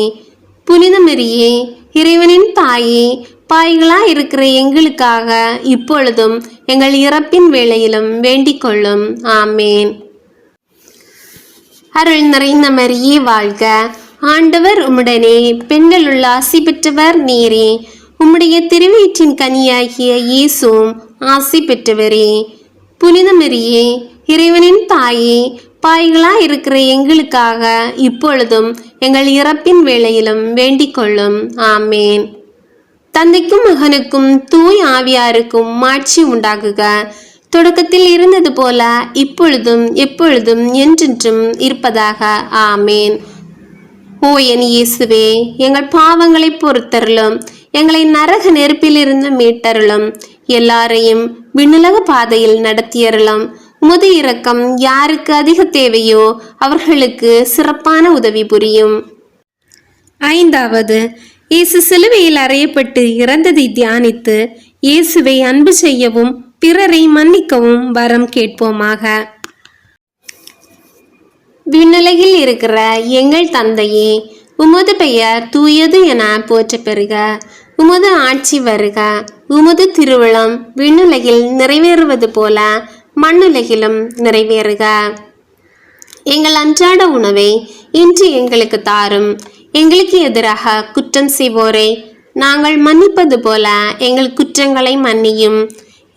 புனித மரியே, இறைவனின் தாயே, பாவிகளாய் இருக்கிற எங்களுக்காக இப்பொழுதும் எங்கள் இறப்பின் வேளையிலும் வேண்டிக் கொள்ளும். ஆமேன். அருள் நிறைந்த மரியே வாழ்க, ஆண்டவர் உம்முடனே, பெண்களுள் ஆசி பெற்றவர் நீரே. உம்முடைய திருவயிற்றின் கனியாகிய இயேசுவும் ஆசி பெற்றவரே. புனித மரியே, இறைவனின் தாயே, பாவிகளாய் இருக்கிற எங்களுக்காக இப்பொழுதும் எங்கள் இறப்பின் வேளையிலும் வேண்டிக் கொள்ளும். ஆமேன். தந்தைக்கும் மகனுக்கும் தூய் ஆவியாருக்கும் மாட்சி உண்டாகுக. தொடக்கத்தில் இருந்தது போல இப்பொழுதும் எப்பொழுதும் என்றென்றும் இருப்பதாக. ஆமேன். ஓ என் இயேசுவே, எங்கள் பாவங்களை பொறுத்தருளும், எங்களை நரக நெருப்பிலிருந்து மீட்டருளும், எல்லாரையும் விண்ணுலக பாதையில் நடத்தியருளும். உமது இரக்கம் யாருக்கு அதிக தேவையோ அவர்களுக்கு சிறப்பான உதவி புரியும். ஐந்தாவது, இயேசு சிலுவையில் அறையப்பட்டு இறந்ததை தியானித்து இயேசுவை அன்பு செய்யவும் பிறரை மன்னிக்கவும் வரம் கேட்போமாக. விண்ணுலகில் இருக்கிற எங்கள் தந்தையே, உமது பெயர் தூயது என போற்ற பெறுக. உமது ஆட்சி வருக. உமது திருவிழம் விண்ணுலகில் நிறைவேறுவது போல மண்ணுலகிலும் நிறைவேறுக. எங்கள் அன்றாட உணவை இன்று எங்களுக்கு தாரும். எங்களுக்கு எதிராக குற்றம் செய்வோரை நாங்கள் மன்னிப்பது போல எங்கள் குற்றங்களை மன்னியும்.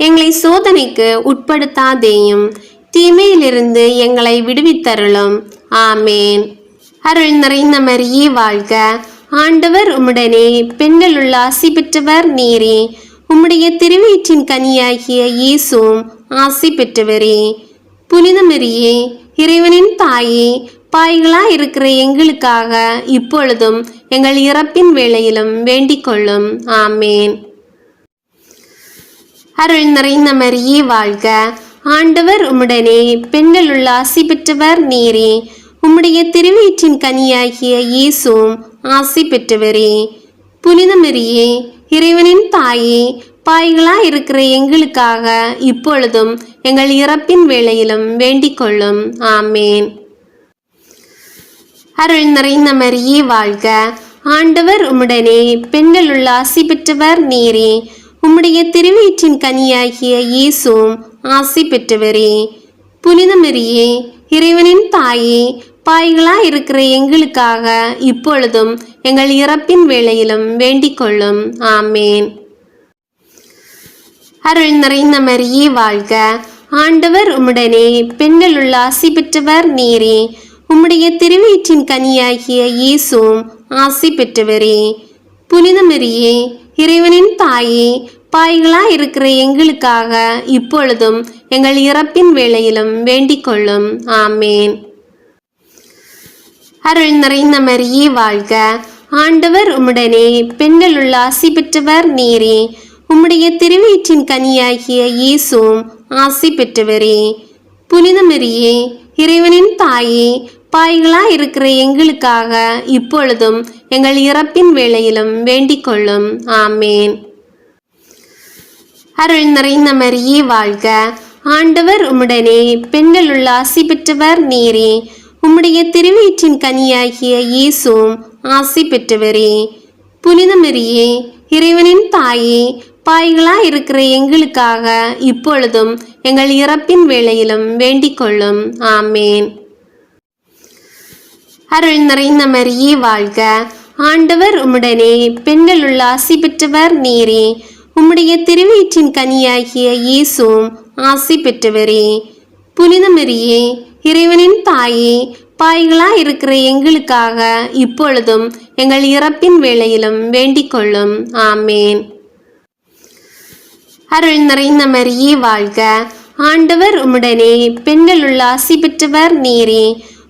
எங்களை சோதனைக்கு உட்படுத்தாதேயும், தீமையிலிருந்து எங்களை விடுவித்தருளும். ஆமேன். அருள் நிறைந்த மரியே வாழ்க, ஆண்டவர் உம்முடனே, பெண்களுள் ஆசி பெற்றவர் நீரே. உம்முடைய திருவயிற்றின் கனியாகிய இயேசுவும் ஆசி பெற்றவரே. புனித மரியே, இறைவனின் தாயே, பாவிகளாய் இருக்கிற எங்களுக்காக இப்பொழுதும் எங்கள் இறப்பின் வேளையிலும் வேண்டிக் கொள்ளும். ஆமேன். அருள் நிறைந்த மரியே வாழ்க, ஆண்டவர் உம்முடனே, பெண்களுள் ஆசி பெற்றவர் நீரே. உம்முடைய திருவயிற்றின் கனியாகிய இயேசுவும் ஆசி பெற்றவரே. புனித மரியே, இறைவனின் தாயே, பாவிகளாய் இருக்கிற எங்களுக்காக இப்பொழுதும் எங்கள் இறப்பின் வேளையிலும் வேண்டிக் கொள்ளும். ஆமேன். அருள் நிறைந்த மரியே வாழ்க, ஆண்டவர் உம்முடனே, பெண்களுள் ஆசி பெற்றவர் நீரே. உம்முடைய திருவயிற்றின் கனியாகிய இயேசுவும் ஆசி பெற்றவரே. புனித மரியே, இறைவனின் தாயே, பாவிகளாய் இருக்கிற எங்களுக்காக இப்பொழுதும் எங்கள் இறப்பின் வேளையிலும் வேண்டிக் கொள்ளும். ஆமேன். அருள் நிறைந்த மரியே வாழ்க, ஆண்டவர் உம்முடனே, பெண்களுள் ஆசி பெற்றவர் நீரே. உம்முடைய திருவயிற்றின் கனியாகிய இயேசுவும் ஆசி பெற்றவரே. புனித மரியே, இறைவனின் தாயே, பாவிகளாய் இருக்கிற எங்களுக்காக இப்பொழுதும் எங்கள் இறப்பின் வேளையிலும் வேண்டிக் கொள்ளும். ஆமேன். அருள் நிறைந்த மரியே வாழ்க, ஆண்டவர் உம்முடனே, பெண்களுள் ஆசி பெற்றவர் நீரே. உம்முடைய திருவயிற்றின் கனியாகிய இயேசுவும் ஆசி பெற்றவரே. புனித மரியே, இறைவனின் தாயே, பாவிகளாய் இருக்கிற எங்களுக்காக இப்பொழுதும் எங்கள் இறப்பின் வேளையிலும் வேண்டிக் கொள்ளும். ஆமேன். அருள் நிறைந்த மரியே வாழ்க, ஆண்டவர் உம்முடனே, பெண்களுள் ஆசி பெற்றவர் நீரே. உம்முடைய திருவயிற்றின் கனியாகிய இயேசுவும் ஆசி பெற்றவரே. புனித மரியே, இறைவனின் தாயே, பாவிகளாய் இருக்கிற எங்களுக்காக இப்பொழுதும் எங்கள் இறப்பின் வேளையிலும் வேண்டிக் கொள்ளும். ஆமேன். அருள் நிறைந்த மரியே வாழ்க, ஆண்டவர் உம்முடனே, பெண்களுள் ஆசி பெற்றவர் நீரே. உம்முடைய திருவயிற்றின் கனியாகிய இயேசுவும் ஆசி பெற்றவரே. புனித மரியே, இறைவனின் தாயே, பாவிகளாய் இருக்கிற எங்களுக்காக இப்பொழுதும் எங்கள் இறப்பின் வேளையிலும் வேண்டிக் கொள்ளும். ஆமேன். அருள் நிறைந்த மரியே வாழ்க, ஆண்டவர் உம்முடனே, பெண்களுள் ஆசி பெற்றவர் நீரே.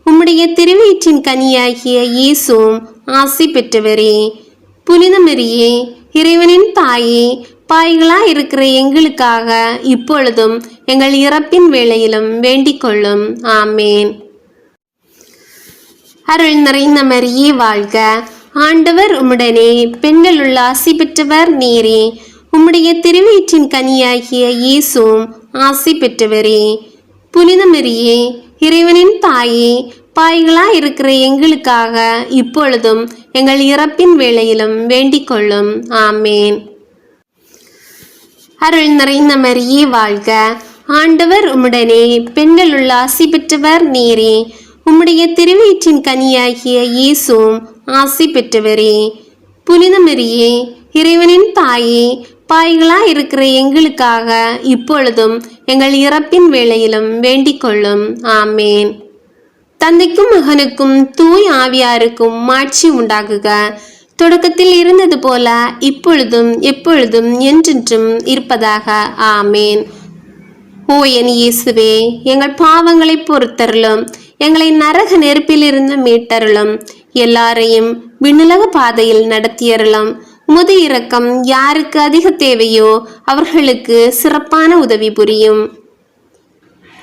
உம்முடைய திருவயிற்றின் கனியாகிய இயேசுவும் ஆசி பெற்றவரே. புனித மரியே, இறைவனின் தாயே, பாவிகளாய் இருக்கிற எங்களுக்காக இப்பொழுதும் எங்கள் இறப்பின் வேளையிலும் வேண்டிக் கொள்ளும். ஆமேன். அருள் நிறைந்த மரியே வாழ்க, ஆண்டவர் உம்முடனே, பெண்களுள் ஆசி பெற்றவர் நீரே. உம்முடைய திருவயிற்றின் கனியாகிய இயேசுவும் ஆசி பெற்றவரே. புனித மரியே, இறைவனின் தாயே, பாவிகளாய் இருக்கிற எங்களுக்காக இப்பொழுதும் எங்கள் இறப்பின் வேளையிலும் வேண்டிக் கொள்ளும். ஆமேன். அருள் நிறைந்த மரியே வாழ்க, ஆண்டவர் உம்முடனே, பெண்களுள் ஆசி பெற்றவர் நீரே. உம்முடைய திருவயிற்றின் கனியாகிய இயேசுவும் ஆசி பெற்றவரே. புனித மரியே, இறைவனின் தாயே, பாவிகளாய் இருக்கிற எங்களுக்காக இப்பொழுதும் எங்கள் இறப்பின் வேளையிலும் வேண்டிக் கொள்ளும். ஆமேன். தந்தைக்கும் மகனுக்கும் தூய் ஆவியாருக்கும் மாட்சி உண்டாகுக. தொடக்கத்தில் இருந்தது போல இப்பொழுதும் எப்பொழுதும் என்றென்றும் இருப்பதாக. ஆமேன். ஓ என் இயேசுவே, எங்கள் பாவங்களை பொறுத்தருளும், எங்களை நரக நெருப்பிலிருந்து மீட்டருளும், எல்லாரையும் விண்ணுலக பாதையில் நடத்தியருளும். உமது இரக்கம் யாருக்கு அதிக தேவையோ அவர்களுக்கு சிறப்பான உதவி புரியும்.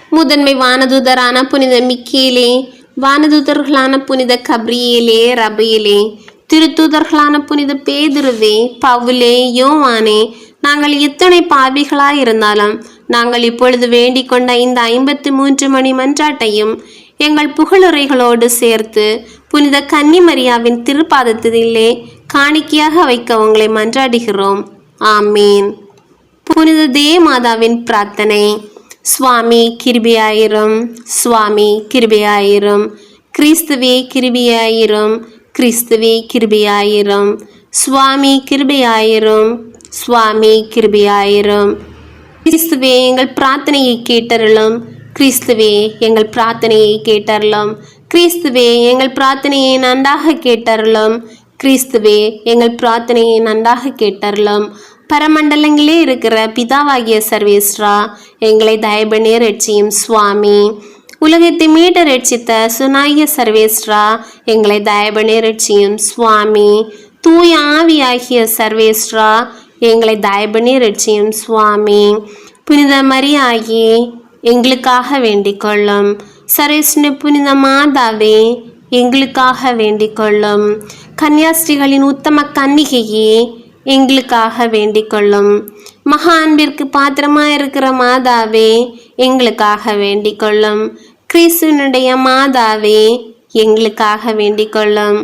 முதன்மை வானதூதரான புனித மிக்கேலே, வானதூதர்களான புனித கப்ரியேலே, ரபேலே, திருத்தூதர்களான புனித பேதுருவே, பவுலே, யோவானே, நாங்கள் எத்தனை பாவிகளாயிருந்தாலும் நாங்கள் இப்பொழுது வேண்டிக் கொண்ட இந்த 53 மணி மன்றாட்டையும் எங்கள் புகழுரைகளோடு சேர்த்து புனித கன்னிமரியாவின் திருப்பாதத்திலே காணிக்கையாக வைக்க உங்களை மன்றாடுகிறோம். ஆமீன். புனித தேவமாதாவின் பிரார்த்தனை. சுவாமி கிருபையாயிரும், சுவாமி கிருபையாயிரும், கிறிஸ்துவே கிருபையாயிரும், கிறிஸ்துவே கிருபையாயிரும், சுவாமி கிருபையாயிரும், சுவாமி கிருபையாயிரும். கிறிஸ்துவே எங்கள் பிரார்த்தனையை கேட்டருளும், கிறிஸ்துவே எங்கள் பிரார்த்தனையை கேட்டருளும், கிறிஸ்துவே எங்கள் பிரார்த்தனையை நன்றாக கேட்டருளும், கிறிஸ்துவே எங்கள் பிரார்த்தனையை நன்றாக கேட்டருளும். பரமண்டலங்களே இருக்கிற பிதாவாகிய சர்வேஸ்வரா, எங்களை தயபண்ணி ரட்சியும் சுவாமி. உலகத்தை மீட்ட ரட்சித்த சுனாகிய சர்வேஸ்வரா, எங்களை தயபண்ணி ரட்சியும் சுவாமி. தூய ஆவியாகிய சர்வேஸ்வரா, எங்களை தயபண்ணி ரட்சியும் சுவாமி. புனித மரியாயே, எங்களுக்காக வேண்டிக் கொள்ளும். சர்வேஸ்வரனே, புனித மாதாவே, எங்களுக்காக வேண்டிக் கொள்ளும். கன்னியாஸ்திரிகளின் உத்தம கன்னிகையே, எங்களுக்காக வேண்டிக் கொள்ளும். மகா அன்பிற்கு பாத்திரமாக இருக்கிற மாதாவே, எங்களுக்காக வேண்டிக் கொள்ளும். கிறிஸ்துவனுடைய மாதாவே, எங்களுக்காக வேண்டிக் கொள்ளும்.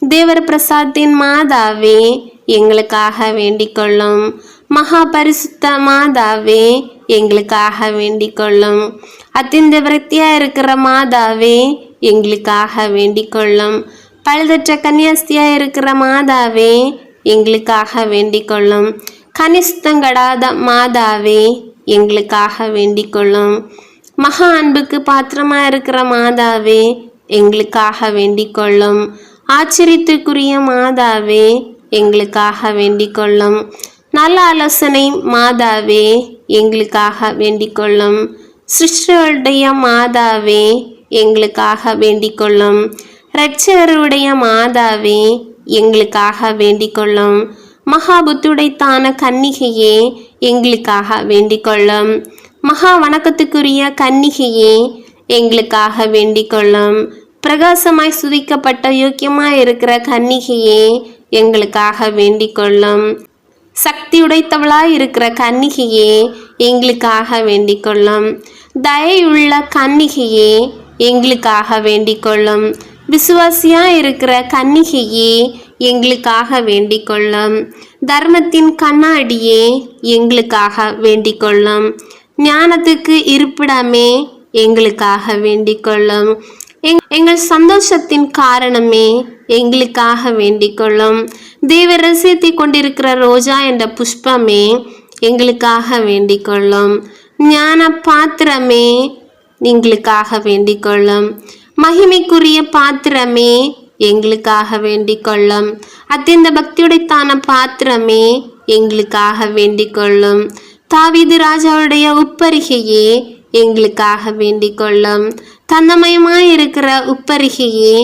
தேவர பிரசாத்தின் மாதாவே, எங்களுக்காக வேண்டிக் கொள்ளும். மகா பரிசுத்த மாதாவே, எங்களுக்காக வேண்டிக் கொள்ளும். அத்தியந்த விரக்தியா இருக்கிற மாதாவே, எங்களுக்காக வேண்டிக் கொள்ளும். பழுதற்ற கன்னியாஸ்தியா இருக்கிற மாதாவே, எங்களுக்காக வேண்டிக் கொள்ளும். கனிஷ்டங்கடாத மாதாவே, எங்களுக்காக வேண்டிக் கொள்ளும். மகா அன்புக்கு பாத்திரமாக இருக்கிற மாதாவே, எங்களுக்காக வேண்டிக் கொள்ளும். ஆச்சரியத்திற்குரிய மாதாவே, எங்களுக்காக வேண்டிக் கொள்ளும். நல்ல ஆலோசனை மாதாவே, எங்களுக்காக வேண்டிக் கொள்ளும். சிருஷ்டிகளுடைய மாதாவே, எங்களுக்காக வேண்டிக் கொள்ளும். இரட்சகருடைய மாதாவே, எங்களுக்காக வேண்டிக் கொள்ளும். மகாபுத்துடைத்தான கன்னிகையே, எங்களுக்காக வேண்டிக் கொள்ளும். மகா வணக்கத்துக்குரிய கன்னிகையே, எங்களுக்காக வேண்டிக் கொள்ளும். பிரகாசமாய் சுதிக்கப்பட்ட யோக்கியமாய் இருக்கிற கன்னிகையே, எங்களுக்காக வேண்டிக் கொள்ளும். சக்தியுடைத்தவளாய் இருக்கிற கன்னிகையே, எங்களுக்காக வேண்டிக் கொள்ளும். தயையுள்ள கன்னிகையே, எங்களுக்காக வேண்டிக் கொள்ளும். விசுவாசியாய் இருக்கிற கன்னிகையே, எங்களுக்காக வேண்டிக் கொள்ளும். தர்மத்தின் கண்ணாடியே, எங்களுக்காக வேண்டிக் கொள்ளும். ஞானத்துக்கு இருப்பிடமே, எங்களுக்காக வேண்டிக் கொள்ளும். எங்கள் சந்தோஷத்தின் காரணமே, எங்களுக்காக வேண்டிக் கொள்ளும். தேவ ரசியத்தை கொண்டிருக்கிற ரோஜா என்ற புஷ்பமே, எங்களுக்காக வேண்டிக் கொள்ளும். ஞான பாத்திரமே, எங்களுக்காக வேண்டிக் கொள்ளும். மகிமைக்குரிய பாத்திரமே, எங்களுக்காக வேண்டிக் கொள்ளும். அத்தியந்த பக்தியுடைத்தான பாத்திரமே, எங்களுக்காக வேண்டிக் கொள்ளும். தாவீது ராஜாவுடைய உப்பரிகையே, எங்களுக்காக வேண்டிக் கொள்ளும். தன்னமயமாயிருக்கிற உப்பரிகையே,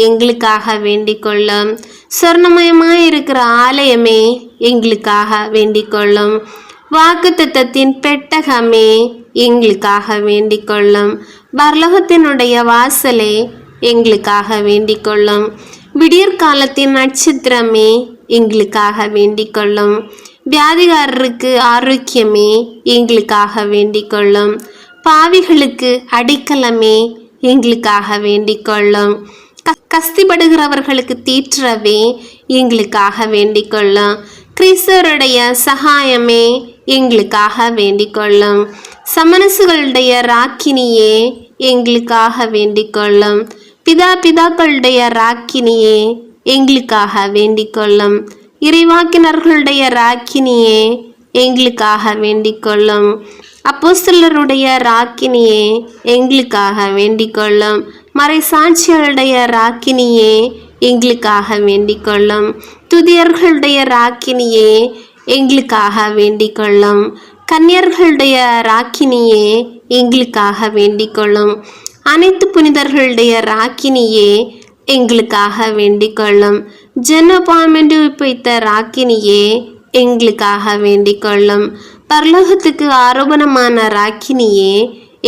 எங்களுக்காக வேண்டிக் கொள்ளும். சொர்ணமயமாயிருக்கிற ஆலயமே எங்களுக்காக வேண்டிக் கொள்ளும். வாக்குத்தத்தத்தின் பெட்டகமே எங்களுக்காக வேண்டிக் கொள்ளும். பரலோகத்தினுடைய வாசலே எங்களுக்காக வேண்டிக் கொள்ளும். விடியற்காலத்தின் நட்சத்திரமே எங்களுக்காக வேண்டிக் கொள்ளும். வியாதிகாரருக்கு ஆரோக்கியமே எங்களுக்காக வேண்டிக் கொள்ளும். பாவிகளுக்கு அடைக்கலமே எங்களுக்காக வேண்டிக் கொள்ளும். கஸ்திப்படுகிறவர்களுக்கு தீற்றவே எங்களுக்காக வேண்டிக் கொள்ளும். கிறிஸ்தவருடைய சகாயமே எங்களுக்காக வேண்டிக் கொள்ளும். சமனசுகளுடைய ராக்கினியே எங்களுக்காக வேண்டிக் கொள்ளும். பிதாக்களுடைய ராக்கினியே எங்களுக்காக வேண்டிக் கொள்ளும். இறைவாக்கினர்களுடைய ராக்கினியே எங்களுக்காக வேண்டிக் கொள்ளும். அப்போஸ்தலருடைய ராக்கினியே எங்களுக்காக வேண்டிக் கொள்ளும். மறை சாட்சிகளுடைய ராக்கினியே எங்களுக்காக வேண்டிக் கொள்ளும். துதியர்களுடைய ராக்கினியே எங்களுக்காக வேண்டிக் கொள்ளும். கன்னியர்களுடைய ராக்கினியே எங்களுக்காக வேண்டிக் கொள்ளும். அனைத்து புனிதர்களுடைய ராக்கினியே எங்களுக்காக வேண்டிக் கொள்ளும். ஜனபாமென்று வைத்த ராக்கினியே எங்களுக்காக வேண்டிக் கொள்ளும். பரலோகத்துக்கு ஆரோபணமான ராக்கினியே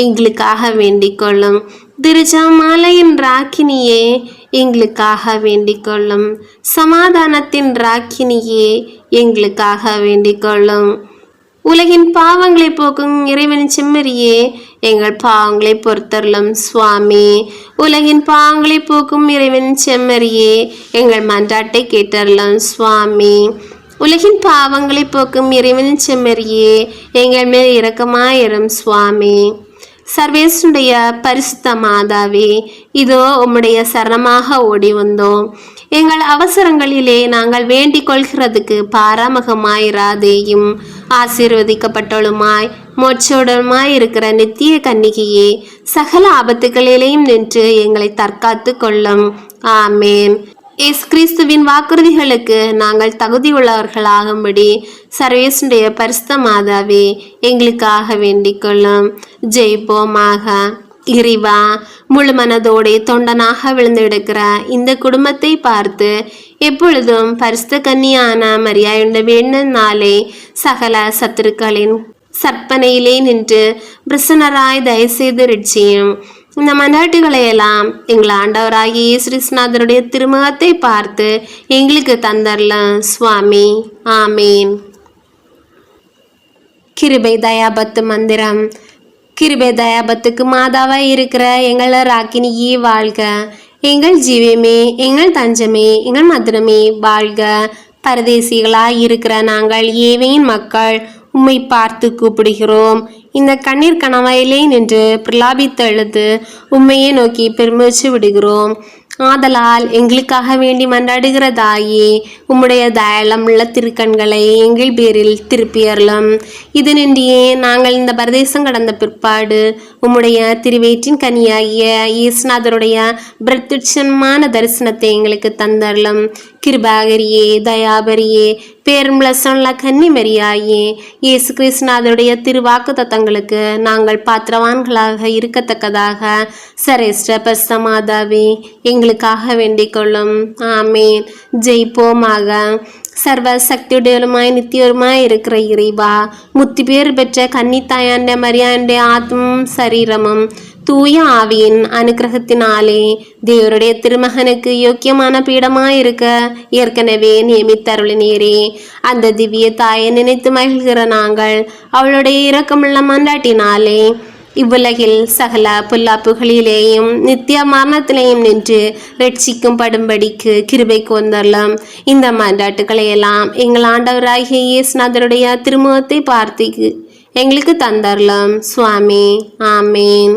எங்களுக்காக வேண்டிக் கொள்ளும். திருஜாமாலையின் ராக்கினியே எங்களுக்காக வேண்டிக் கொள்ளும். சமாதானத்தின் ராக்கினியே எங்களுக்காக வேண்டிக் கொள்ளும். உலகின் பாவங்களை போக்கும் இறைவனின் செம்மறியே எங்கள் பாவங்களை பொறுத்தருளும் சுவாமி. உலகின் பாவங்களை போக்கும் இறைவனின் செம்மறியே எங்கள் மன்றாட்டை கேட்டருளும் சுவாமி. உலகின் பாவங்களை போக்கும் இறைவனின் செம்மறியே எங்கள் மேல் இரக்கமாயிரும் சுவாமி. சர்வேசுடைய பரிசுத்த மாதாவே, இதோ உம்முடைய சரணமாக ஓடி வந்தோம். எங்கள் அவசரங்களிலே நாங்கள் வேண்டிக் கொள்கிறதுக்கு பாராமுகமாயிராதேயும். ஆசீர்வதிக்கப்பட்டவளுமாய் மோட்சோடமாய் இருக்கிற நித்திய கன்னிகையே, சகல ஆபத்துகளிலேயும் நின்று எங்களை தற்காத்து கொள்ளும். ஆமேன். இயேசு கிறிஸ்துவின் வாக்குறுதிகளுக்கு நாங்கள் தகுதியுள்ளவர்களாகும்படி சர்வேசுடைய பரிசுத்த மாதாவே எங்களுக்காக வேண்டிக் கொள்ளும். ஜெயிப்போமாக. இறைவா, முழு மனதோടെ தொண்டனாக விழுந்து எடுக்கிற இந்த குடும்பத்தை பார்த்து எப்பொழுதும் பரிசுத்த கன்னியான மரியாயுண்ட வேண்டனாலே சகல சத்துருக்களின் சற்பனையிலே நின்று பிரசன்னராய் தயவுசெய்து ரட்சியும். இந்த மன்றாட்டுகளையெல்லாம் எங்கள் ஆண்டவராகிய இயேசு கிறிஸ்துநாதருடைய திருமுகத்தை பார்த்து எங்களுக்கு தந்தரலாம் சுவாமி. ஆமேன். கிருபை தயாபத்து மந்திரம். கிருபை தயாபத்துக்கு மாதாவாய் இருக்கிற எங்கள் ராக்கினியே வாழ்க. எங்கள் ஜீவமே, எங்கள் தஞ்சமே, எங்கள் மதுரமே வாழ்க. பரதேசிகளாய் இருக்கிற நாங்கள் ஏவையின் மக்கள் உம்மை பார்த்து கூப்பிடுகிறோம். இந்த கண்ணீர் கணவாயிலே நின்று பிரலாபித்தெழுது உம்மையே நோக்கி பெருமிச்சு விடுகிறோம். ஆதலால் எங்களுக்காக வேண்டி மன்றாடுகிறதாயே, உம்முடைய தயாளம் உள்ள திருக்கண்களை எங்கள் பேரில் திருப்பியறலும். இது நின்றியே நாங்கள் இந்த பரதேசம் கடந்த பிற்பாடு உம்முடைய திருவேற்றின் கனியாகிய இயேசுநாதருடைய பிரத்யட்சமான தரிசனத்தை எங்களுக்கு தந்தரலும். கிருபாகரியே, தயாபரியே, பேரும்பளசன்ல கன்னிமரியாயே, இயேசு கிறிஸ்துநாதருடைய திருவாக்கு தத்தங்களுக்கு நாங்கள் பாத்திரவான்களாக இருக்கத்தக்கதாக சரேஷ்ட பரிசுத்தமாதாவே எங்களுக்காக வேண்டிக் கொள்ளும். ஆமேன். ஜெயிப்போமாக. சர்வ சக்தியுடையலுமாய் நித்தியருமாய் இருக்கிற இறைவா, முத்தி பேர் பெற்ற கன்னித்தாயாண்ட மரியாண்ட ஆத்மம் சரீரமும் தூய ஆவியின் அனுக்கிரகத்தினாலே தேவருடைய திருமகனுக்கு யோக்கியமான பீடமாயிருக்க ஏற்கனவே நியமித்தருளினீரே. அந்த திவ்ய தாயை நினைத்து மகிழ்கிற நாங்கள் அவளுடைய இரக்கமுள்ள மன்றாட்டினாலே இவ்வுலகில் சகல பொல்லாப்புகளிலேயும் நித்திய மரணத்திலேயும் நின்று ரட்சிக்கும் படும்படிக்கு கிருபை கொண்டரலாம். இந்த மன்றாட்டுகளையெல்லாம் எங்கள் ஆண்டவராகிய இயேசுநாதருடைய திருமுகத்தை பார்த்து எங்களுக்கு தந்தரலாம் சுவாமி. ஆமேன்.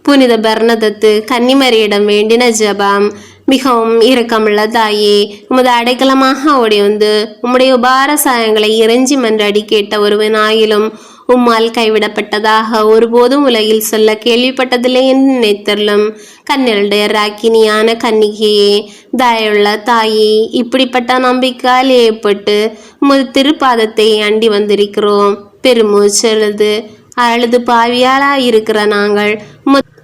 புனித பர்னதத்து கன்னிமரியிடம் வேண்டின ஜெபம். மிகவும் இரக்கமுள்ள தாயே, உமது அடைக்கலமாக ஓடி வந்து உம்முடைய உபார சாயங்களை இறைஞ்சி மன்றாடி கேட்ட ஒருவனாயிலும் உம்மால் கைவிடப்பட்டதாக ஒருபோதும் உலகில் சொல்ல கேள்விப்பட்டதில்லை என்று நினைத்தருளும். கண்ணிரடைய ராக்கினியான கன்னிகையே, தயவுள்ள தாயே, இப்படிப்பட்ட நம்பிக்கையால் ஏற்பட்டு உமது திருப்பாதத்தை அண்டி வந்திருக்கிறோம். பெருமூச்செழுது அழுது பாவியாலா இருக்கிற நாங்கள்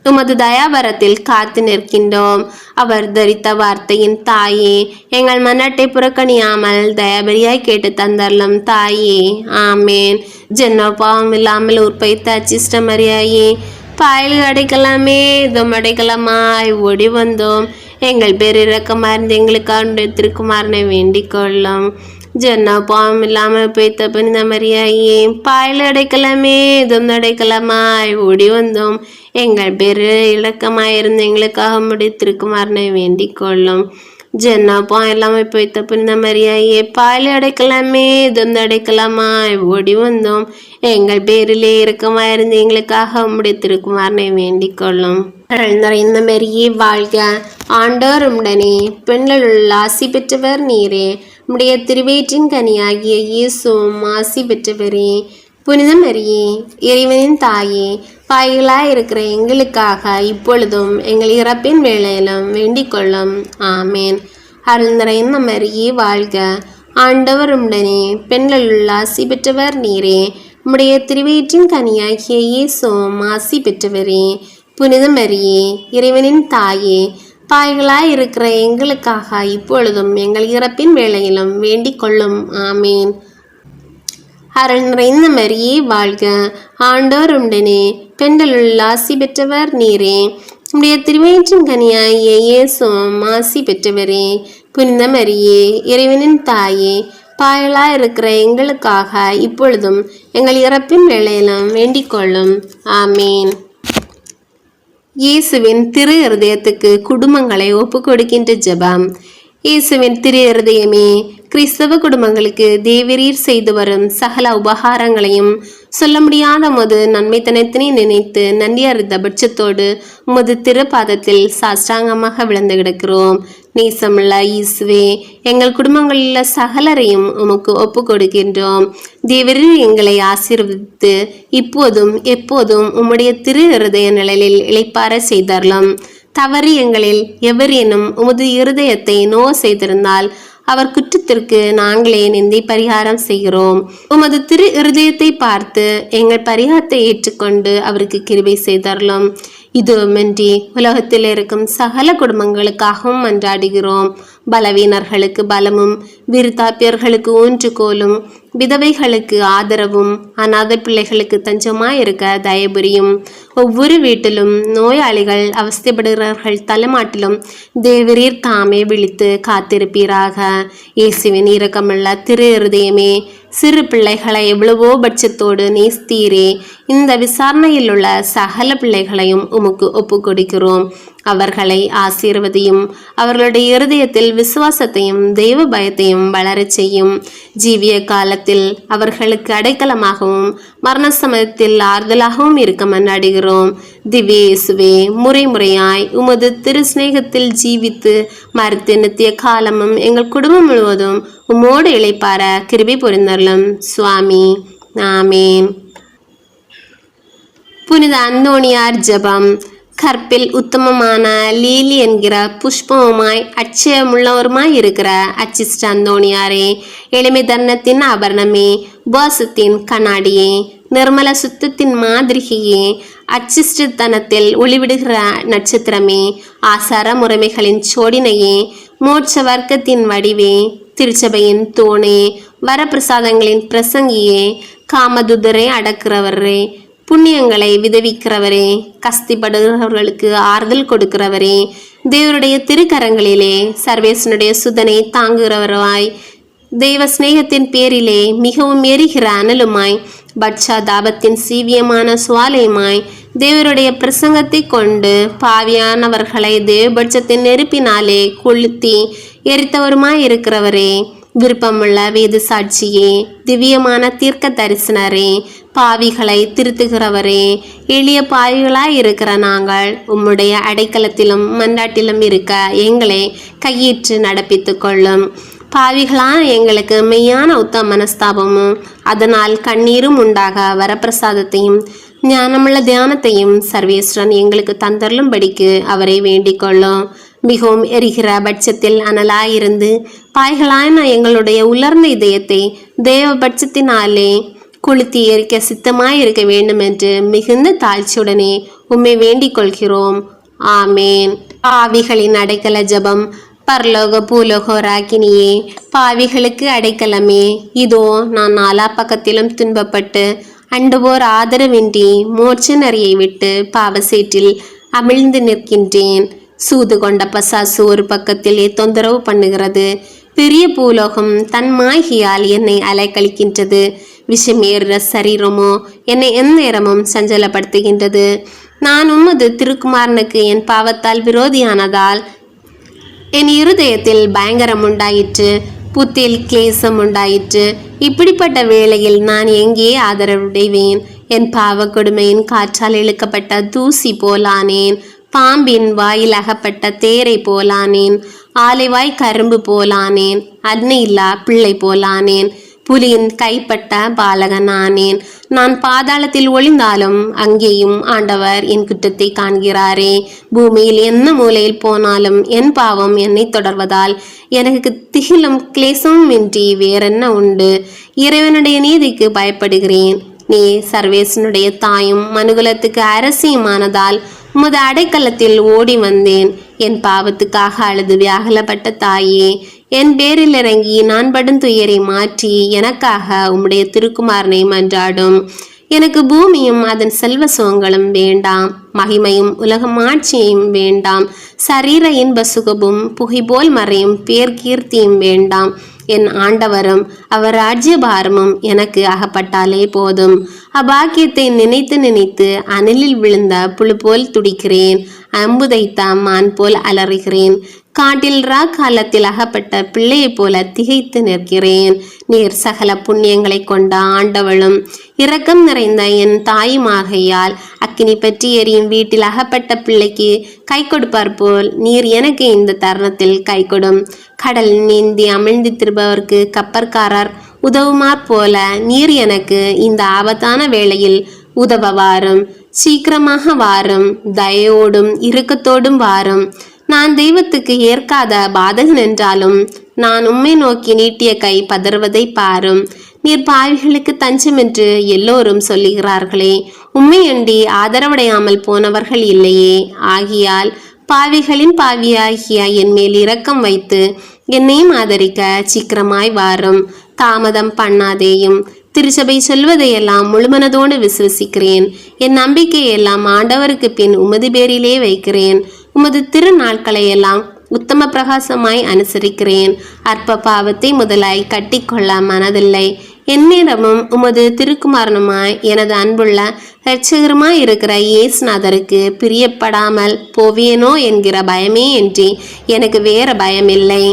உமது தயாபரத்தில் காத்து நிற்கின்றோம். அவர் தரித்த வார்த்தையின் தாயே, எங்கள் மன்னாட்டை புறக்கணியாமல் தயாபரியாய் கேட்டு தந்தரலும் தாயே. ஆமேன். ஜென்ம பாவம் இல்லாமல் உற்பவித்த அச்சிஷ்ட மரியாயே, பாயல் அடைக்கலாமே இதும் அடைக்கலமாய் ஓடி வந்தோம். எங்கள் பேரிரக்கமார்ந்து எங்களுக்காக திருக்குமாரனை வேண்டிக் கொள்ளும். ஜென்ம பாவம் இல்லாமல் பெய்த புனித மரியாயே, பாயல் அடைக்கலாமே இதும் அடைக்கலமாய் ஓடி வந்தோம். எங்கள் பேரு இலக்கமாயிருந்து எங்களுக்காக முடித்திருக்குமாறனை வேண்டிக் கொள்ளும். ஜென்ம பாவம் இல்லாமல் பெய்த புனித மரியாயே, பாயல் அடைக்கலாமே இதும் அடைக்கலமாய் ஓடி வந்தோம். எங்கள் பேரிலே இறக்கமாயிருந்து எங்களுக்காக முடித்திருக்குமாறனை வேண்டிக் கொள்ளும். நிறைந்த மரியே வாழ்க, ஆண்டவர் உம்முடனே, பெண்களுள் ஆசி பெற்றவர் நீரே. உம்முடைய திருவயிற்றின் கனியாகிய இயேசுவும் ஆசி பெற்றவரே. புனித மரியே, இறைவனின் தாயே, பாவிகளாய் இருக்கிற எங்களுக்காக இப்பொழுதும் எங்கள் இறப்பின் வேளையிலும் வேண்டிக் கொள்ளும். ஆமேன். அருள் நிறைந்த மரியே வாழ்க, ஆண்டவர் உம்முடனே, பெண்களுள் ஆசி பெற்றவர் நீரே. உம்முடைய திருவயிற்றின் கனியாகிய இயேசுவும் ஆசி பெற்றவரே. புனித மரியே, இறைவனின் தாயே, பாவிகளாய் இருக்கிற எங்களுக்காக இப்பொழுதும் எங்கள் இறப்பின் வேளையிலும் வேண்டிக் கொள்ளும். ஆமேன். அருள் நிறைந்த மரியே வாழ்க, ஆண்டவர் உம்முடனே, பெண்களுள் ஆசி பெற்றவர் நீரே. உம்முடைய திருவயிற்றின் கனியாகிய இயேசுவும் ஆசி பெற்றவரே. புனித மரியே, இறைவனின் தாயே, பாவிகளாய் இருக்கிற எங்களுக்காக இப்பொழுதும் எங்கள் இறப்பின் வேளையிலும் வேண்டிக் கொள்ளும். ஆமேன். இயேசுவின் திரு இருதயத்துக்கு குடும்பங்களை ஒப்பு கொடுக்கின்ற ஜெபம். இயேசுவின் திரு இருதயமே, கிறிஸ்தவ குடும்பங்களுக்கு தேவரீர் செய்து வரும் சகல உபகாரங்களையும் சொல்ல முடியாத உமது நன்மைத்தனத்தினை நினைத்து நன்றி அறிந்த பட்சத்தோடு உமது திருப்பாதத்தில் சாஷ்டாங்கமாக விழுந்து கிடக்கிறோம். நேசமுள்ள இயேசுவே, எங்கள் குடும்பங்களில் சகலரையும் உமக்கு ஒப்பு கொடுக்கின்றோம். தேவரீர் எங்களை ஆசீர்வதித்து இப்போதும் எப்போதும் உம்முடைய திரு இருதய நிழலில் இளைப்பார செய்தரலாம். தவறு எங்களில் எவரேனும் உமது இருதயத்தை நோ செய்திருந்தால் அவர் குற்றத்திற்கு நாங்களே நிந்தை பரிகாரம் செய்கிறோம். உமது திரு இருதயத்தை பார்த்து எங்கள் பரிகாரத்தை ஏற்றுக்கொண்டு அவருக்கு கிருபை செய்தரலாம். இதுவுமின்றி உலகத்தில் இருக்கும் சகல குடும்பங்களுக்காகவும் மன்றாடுகிறோம். பலவீனர்களுக்கு பலமும், விருத்தாப்பியர்களுக்கு ஊன்றுகோலும், விதவைகளுக்கு ஆதரவும், அநாத பிள்ளைகளுக்கு தஞ்சமாய் இருக்க தயபுரியும். ஒவ்வொரு வீட்டிலும் நோயாளிகள் அவஸ்தைப்படுகிறவர்கள் தலைமாட்டிலும் தேவரீர் தாமே விழித்து காத்திருப்பீராக. இயேசுவின் இரக்கமுள்ள திரு இருதயமே, சிறு பிள்ளைகளை எவ்வளவோ பட்சத்தோடு நேஸ்தீரே. இந்த விசாரணையில் உள்ள சகல பிள்ளைகளையும் உமக்கு ஒப்பு கொடுக்கிறோம். அவர்களை ஆசீர்வதியும். அவர்களுடைய இருதயத்தில் விசுவாசத்தையும் தெய்வ பயத்தையும் வளரச் செய்யும். ஜீவிய காலத்தில் அவர்களுக்கு அடைக்கலமாகவும் மரண சமயத்தில் ஆறுதலாகவும் இருக்க மன்றாடுகிறோம். திவ்ய இயேசுவே, முறை முறையாய் உமது திரு சிநேகத்தில் ஜீவித்து மறுத்து நித்திய காலமும் எங்கள் குடும்பம் முழுவதும் உம்மோடு இளைப்பார கிருபை புரிந்தருளும் சுவாமி. ஆமேன். புனித அந்தோணியார் ஜெபம். கற்பில் உத்தமமான லீலி என்கிற புஷ்பமுமாய் அச்சயமுள்ளவருமாய் இருக்கிற அச்சிஷ்ட அந்தோணியாரே, எளிமை தர்ணத்தின் ஆபரணமே, உபாசத்தின் கண்ணாடியே, நிர்மல சுத்தத்தின் மாதிரிகையே, அச்சிஷ்டத்தனத்தில் ஒளிவிடுகிற நட்சத்திரமே, ஆசார முறைமைகளின் சோடினையே, மோட்ச வர்க்கத்தின் வடிவே, திருச்சபையின் தோணே, வரப்பிரசாதங்களின் பிரசங்கியே, காமதுதரை அடக்கிறவரே, புண்ணியங்களை விதவிக்கிறவரே, கஸ்திப்படுகிறவர்களுக்கு ஆறுதல் கொடுக்கிறவரே, தேவருடைய திருக்கரங்களிலே சர்வேசனுடைய சுதனை தாங்குகிறவராய், தெய்வ சிநேகத்தின் பேரிலே மிகவும் எரிகிற அனலுமாய், பட்சா தாபத்தின் சீவியமான சுவாலையுமாய், தேவருடைய பிரசங்கத்தை கொண்டு பாவியானவர்களை தேவபட்சத்தின் நெருப்பினாலே கொளுத்தி எரித்தவருமாய் இருக்கிறவரே, விருப்பமுள்ள வேத சாட்சியே, திவ்யமான தீர்க்க தரிசனரே, பாவிகளை திருத்துகிறவரே, எளிய பாவிகளாய் இருக்கிற நாங்கள் உம்முடைய அடைக்கலத்திலும் மன்றாட்டிலும் இருக்க எங்களை கையேற்று நடப்பித்து கொள்ளும். பாவிகளான எங்களுக்கு மெய்யான உத்தம மனஸ்தாபமும் அதனால் கண்ணீரும் உண்டாக வரப்பிரசாதத்தையும் ஞானமுள்ள தியானத்தையும் சர்வேஸ்வரன் எங்களுக்கு தந்தருளும்படிக்கு அவரை வேண்டிக் கொள்ளும். மிகவும் எரிகிற பட்சத்தில் அனலாயிருந்து பாய்களான எங்களுடைய உலர்ந்த இதயத்தை தேவ பட்சத்தினாலே கொளுத்தி எரிக்க சித்தமாயிருக்க வேண்டும் என்று மிகுந்த தாழ்ச்சியுடனே உம்மை வேண்டிக் கொள்கிறோம். ஆமேன். பாவிகளின் அடைக்கல ஜபம். பரலோக பூலோக ராக்கினியே, பாவிகளுக்கு அடைக்கலமே, இதோ நான் நாலா பக்கத்திலும் துன்பப்பட்டு அண்டுபோர் ஆதரவின்றி மோட்ச நரியை விட்டு பாவசேற்றில் அமிழ்ந்து நிற்கின்றேன். சூது கொண்ட பசாசு ஒரு பக்கத்திலே தொந்தரவு பண்ணுகிறது. பெரிய பூலோகம் தன் மாகியால் என்னை அலைக்கழிக்கின்றது. விஷமேற சரீரமோ என்னை எந்நேரமும் சஞ்சலப்படுத்துகின்றது. நான் உமது திருக்குமாரனுக்கு என் பாவத்தால் விரோதியானதால் என் இருதயத்தில் பயங்கரம் உண்டாயிற்று, புத்தியில் கிளேசம் உண்டாயிற்று. இப்படிப்பட்ட வேளையில் நான் எங்கே ஆதரவுடைவேன்? என் பாவ கொடுமையின் காற்றால் இழுக்கப்பட்ட தூசி போலானேன். பாம்பின் வாயில் அகப்பட்ட தேரை போலானேன். ஆலைவாய் கரும்பு போலானேன். அன்னையில்லா பிள்ளை போலானேன். புலியின் கைப்பட்ட பாலகனானேன். நான் பாதாளத்தில் ஒளிந்தாலும் அங்கேயும் ஆண்டவர் என் குற்றத்தை காண்கிறாரே. பூமியில் என்ன மூலையில் போனாலும் என் பாவம் என்னை தொடர்வதால் எனக்கு திகிலும் கிளேசமும் இன்றி வேறென்ன உண்டு? இறைவனுடைய நீதிக்கு பயப்படுகிறேன். நீ சர்வேசனுடைய தாயும் மனுகுலத்துக்கு அரசியுமானதால் உமது அடைக்கலத்தில் ஓடி வந்தேன். என் பாவத்துக்காக அழுது வியாகுலப்பட்ட தாயே, என் பேரில் இறங்கி நான் படும் துயரை மாற்றி எனக்காக உம்முடைய திருக்குமாரனை மன்றாடும். எனக்கு பூமியும் அதன் செல்வ சுகங்களும் வேண்டாம், மகிமையும் உலகம் ஆட்சியும் வேண்டாம், சரீர இன்ப சுகமும் புகைபோல் மறையும் பேர்கீர்த்தியும் வேண்டாம். என் ஆண்டவரும் அவர் ராஜ்யபாரமும் எனக்கு அகப்பட்டாலே போதும். அபாக்கியத்தை நினைத்து நினைத்து அனலில் விழுந்த புழு போல் துடிக்கிறேன். அம்புதைத்த மான் போல் அலறுகிறேன். காட்டில் காலத்தில் அகப்பட்ட பிள்ளையை போல திகைத்து நிற்கிறேன். நீர் சகல புண்ணியங்களை கொண்ட ஆண்டவளும் இரக்கம் நிறைந்த என் தாயுமாகையால் அக்கினி பற்றி எரியும் வீட்டில் அகப்பட்ட பிள்ளைக்கு கை கொடுப்பார் போல் நீர் எனக்கு இந்த தருணத்தில் கை கொடும். கடல் நீந்தி அமிழ்ந்து திருப்பவருக்கு கப்பற்காரர் உதவுமாற் போல நீர் எனக்கு இந்த ஆபத்தான வேளையில் உதவ வாரும். சீக்கிரமாக வாரும். தயவோடும் இறுக்கத்தோடும் வாரும். நான் தெய்வத்துக்கு ஏற்காத பாதகன் என்றாலும் நான் உம்மை நோக்கி நீட்டிய கை பதறுவதை பாரும். நீர் பாவிகளுக்கு தஞ்சம் என்று எல்லோரும் சொல்லுகிறார்களே, உம்மையண்டி ஆதரவடையாமல் போனவர்கள் இல்லையே. ஆகியால் பாவிகளின் பாவியாகிய என் மேல் இரக்கம் வைத்து என்னையும் ஆதரிக்க சீக்கிரமாய் வாரும். தாமதம் பண்ணாதேயும். திருச்சபை சொல்வதையெல்லாம் முழுமனதோடு விசுவசிக்கிறேன். என் நம்பிக்கையெல்லாம் ஆண்டவருக்கு பின் உமது பேரிலே வைக்கிறேன். உமது திருநாட்களை எல்லாம் உத்தம பிரகாசமாய் அனுசரிக்கிறேன். அற்ப பாவத்தை முதலாய் கட்டிக்கொள்ள மனதில்லை. எந்நேரமும் உமது திருக்குமாரனுமாய் எனது அன்புள்ள இரட்சகருமாய் இருக்கிற இயேசுநாதருக்கு பிரியப்படாமல் போவேனோ என்கிற பயமே என்று எனக்கு வேற பயமில்லை.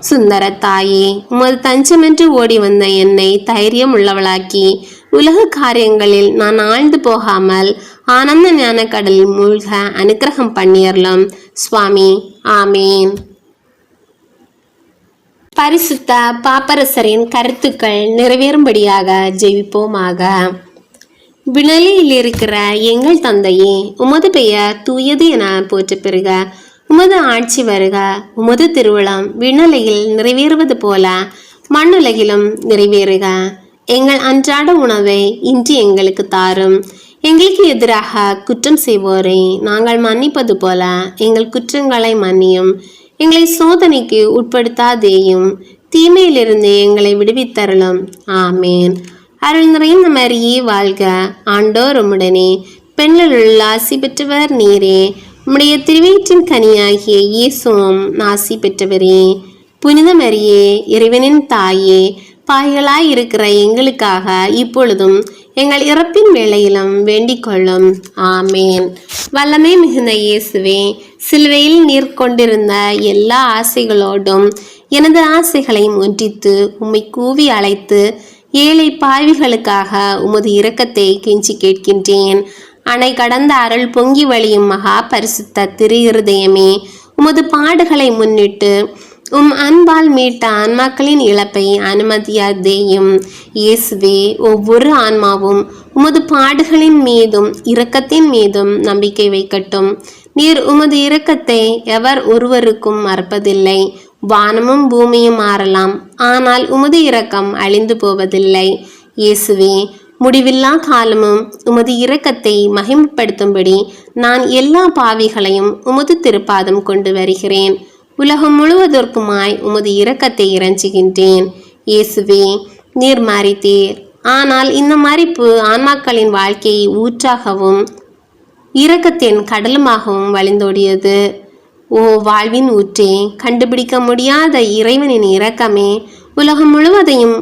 சுந்தர தாயே, உமது தஞ்சமென்று ஓடி வந்த என்னை தைரியம் உள்ளவளாக்கி உலக காரியங்களில் நான் ஆழ்ந்து போகாமல் ஆனந்த ஞான கடலில் மூழ்க அனுக்கிரகம் பண்ணியறலாம் சுவாமி. ஆமேன். பரிசுத்த பாப்பரசரின் கருத்துக்கள் நிறைவேறும்படியாக ஜெபிப்போமாக. வினலில் இருக்கிற எங்கள் தந்தையே, உமது பெயர் தூயது என போற்ற பெறுக. உமது ஆட்சி வருக. உமது திருவிழம் விண்ணுலகில் நிறைவேறுவது போல மண்ணுலகிலும் நிறைவேறுக. எங்கள் அன்றாட உணவை இன்று எங்களுக்கு தாரும். எங்களுக்கு எதிராக குற்றம் செய்வோரை நாங்கள் மன்னிப்பது போல எங்கள் குற்றங்களை மன்னியும். எங்களை சோதனைக்கு உட்படுத்தாதேயும், தீமையிலிருந்து எங்களை விடுவித்தரலும். ஆமேன். அருள் நிறைந்த மரியே வாழ்க. ஆண்டோர் உம்முடனே, பெண்களுள் ஆசி பெற்றவர் நீரே. உம்முடைய திருவயிற்றின் கனியாகிய இயேசுவும் ஆசி பெற்றவரே. புனித மரியே, இறைவனின் தாயே, பாய்களாய் இருக்கிற எங்களுக்காக இப்பொழுதும் எங்கள் இறப்பின் வேளையிலும் வேண்டிக் கொள்ளும். ஆமேன். வல்லமை மிகுந்த இயேசுவே, சிலுவையில் நீர் கொண்டிருந்த எல்லா ஆசைகளோடும் எனது ஆசைகளை முன்றித்து உம்மை கூவி அழைத்து ஏழை பாவிகளுக்காக உமது இரக்கத்தை கெஞ்சி கேட்கின்றேன். அணை கடந்த அருள் பொங்கி வழியும் மகா பரிசுத்த திரு இருதயமே, உமது பாடுகளை முன்னிட்டு அன்பால் மீட்ட ஆன்மாக்களின் இழப்பை அனுமதியாதேயும். இயேசுவே, ஒவ்வொரு ஆன்மாவும் உமது பாடுகளின் மீதும் இரக்கத்தின் மீதும் நம்பிக்கை வைக்கட்டும். நீர் உமது இரக்கத்தை எவர் ஒருவருக்கும் மறப்பதில்லை. வானமும் பூமியும் மாறலாம், ஆனால் உமது இரக்கம் அழிந்து போவதில்லை. இயேசுவே, முடிவில்லா காலமும் உமது இரக்கத்தை மகிமைப்படுத்தும்படி நான் எல்லா பாவிகளையும் உமது திருப்பாதம் கொண்டு வருகிறேன். உலகம் முழுவதற்குமாய் உமது இரக்கத்தை இறைஞ்சுகின்றேன். இயேசுவே, நீர் மரித்தீர். ஆனால் இந்த மரிப்பு ஆன்மாக்களின் வாழ்க்கையை ஊற்றாகவும் இரக்கத்தின் கடலுமாகவும் வழிந்தோடியது. ஓ வாழ்வின் ஊற்றே, கண்டுபிடிக்க முடியாத இறைவனின் இரக்கமே, உலகம் முழுவதையும்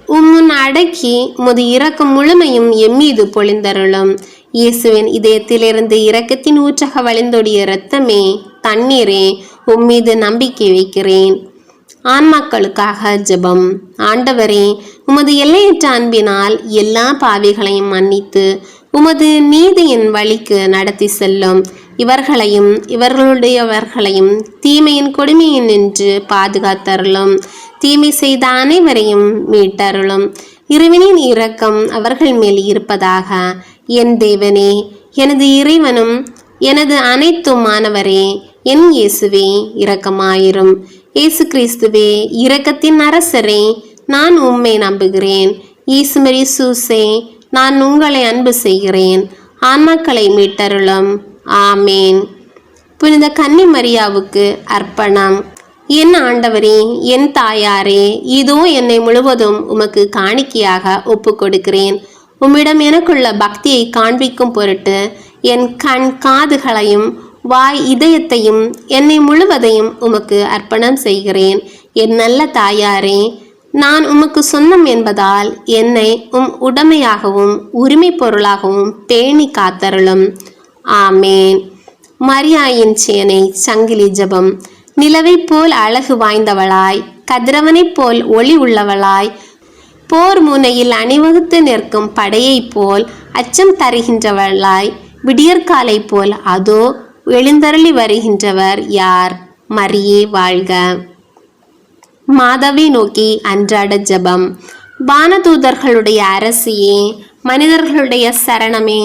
உம்முன் அடக்கி உமது இரக்கம் முழுமையும் எம்மீது பொழிந்தருளும். இயேசுவின் இதயத்திலிருந்து இரக்கத்தின் ஊற்றாக வழிந்தோடிய இரத்தமே, தண்ணீரே, உம்மீது நம்பிக்கை வைக்கிறேன். ஆன்மாக்களுக்காக ஜெபம். ஆண்டவரே, உமது எல்லையற்ற அன்பினால் எல்லா பாவிகளையும் மன்னித்து உமது நீதியின் வழிக்கு நடத்தி செல்லும். இவர்களையும் இவர்களுடையவர்களையும் தீமையின் கொடுமையின் நின்று பாதுகாத்தருளும். தீமை செய்த அனைவரையும் மீட்டருளும். இறைவனின் இரக்கம் அவர்கள் மேல் இருப்பதாக. என் தேவனே, எனது இறைவனும் எனது அனைத்துமானவரே, என் இயேசுவே, இரக்கமாயிரும். இயேசு கிறிஸ்துவே, இரக்கத்தின் அரசரே, நான் உம்மை நம்புகிறேன். ஈசுமரி சூசே, நான் உங்களை அன்பு செய்கிறேன். ஆன்மாக்களை மீட்டருளும். ஆமேன். புனித கன்னி மரியாவுக்கு அர்ப்பணம். என் ஆண்டவரே, என் தாயாரே, இதோ என்னை முழுவதும் உமக்கு காணிக்கையாக ஒப்பு கொடுக்கிறேன். உம்மிடம் எனக்குள்ள பக்தியை காண்பிக்கும் பொருட்டு என் கண் காதுகளையும் வாய் இதயத்தையும் என்னை முழுவதையும் உமக்கு அர்ப்பணம் செய்கிறேன். என் நல்ல தாயாரே, நான் உமக்கு சொந்தம் என்பதால் என்னை உடைமையாகவும் உரிமை பொருளாகவும் பேணி காத்தருளும். ஆமேன். மரியாயின் சேனை சங்கிலி ஜபம். நிலவை போல் அழகு வாய்ந்தவளாய், கதிரவனைப் போல் ஒளி உள்ளவளாய், போர் முனையில் அணிவகுத்து நிற்கும் படையைப் போல் அச்சம் தருகின்றவளாய், விடியற்காலை போல் அதோ எழுந்தருளி வருகின்றவர் யார்? மரியே வாழ்க. மாதாவை நோக்கி அன்றாட ஜபம். வானதூதர்களுடைய அரசியே, மனிதர்களுடைய சரணமே,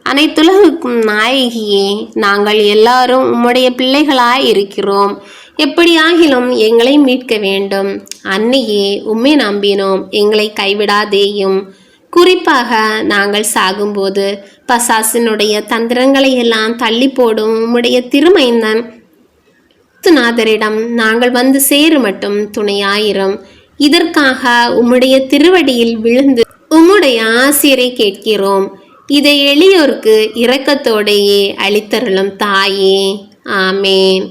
அனைத்துலகுக்கும் நாயகியே, நாங்கள் எல்லாரும் உம்முடைய பிள்ளைகளாய் இருக்கிறோம். எப்படியாகிலும் எங்களை மீட்க வேண்டும். அன்னையே, உம்மை நம்பினோம், எங்களை கைவிடாதேயும். குறிப்பாக நாங்கள் சாகும்போது பசாசினுடைய தந்திரங்களை எல்லாம் தள்ளி போடும் உம்முடைய திருமைந்தன் நாதரிடம் நாங்கள் வந்து சேரு மட்டும் துணையாயிரும். இதற்காக உம்முடைய திருவடியில் விழுந்து உம்முடைய ஆசிரை கேட்கிறோம். இதை எளியோருக்கு இரக்கத்தோடையே அளித்தருளும் தாயே. ஆமேன்.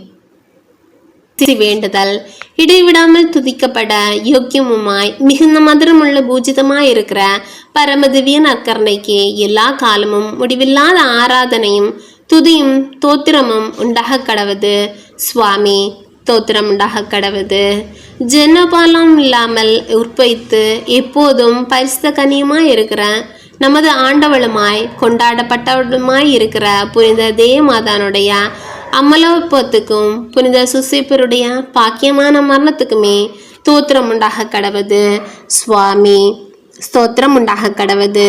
வேண்டுதல். இடைவிடாமல் துதிக்கப்பட யோக்கியமுமாய் மிகுந்த மதுரமுள்ள பூஜிதமாய் இருக்கிற பரமதிவிய நற்கருணைக்கு எல்லா காலமும் முடிவில்லாத ஆராதனையும் துதியும் தோத்திரமும் உண்டாக கடவுது. சுவாமி, தோத்திரம் உண்டாக கடவுது. ஜென்னபாலம் இல்லாமல் உற்பவித்து எப்போதும் பரிசுத்த கனியுமாய் இருக்கிற நமது ஆண்டவளுமாய் கொண்டாடப்பட்டவளுமாய் இருக்கிற புனித தேவமாதானுடைய அமலோப்பத்துக்கும் புனித சுசேப்பருடைய பாக்கியமான மரணத்துக்குமே தோத்திரம் உண்டாக கடவுது. சுவாமி, ஸ்தோத்திரம் உண்டாக கடவுது.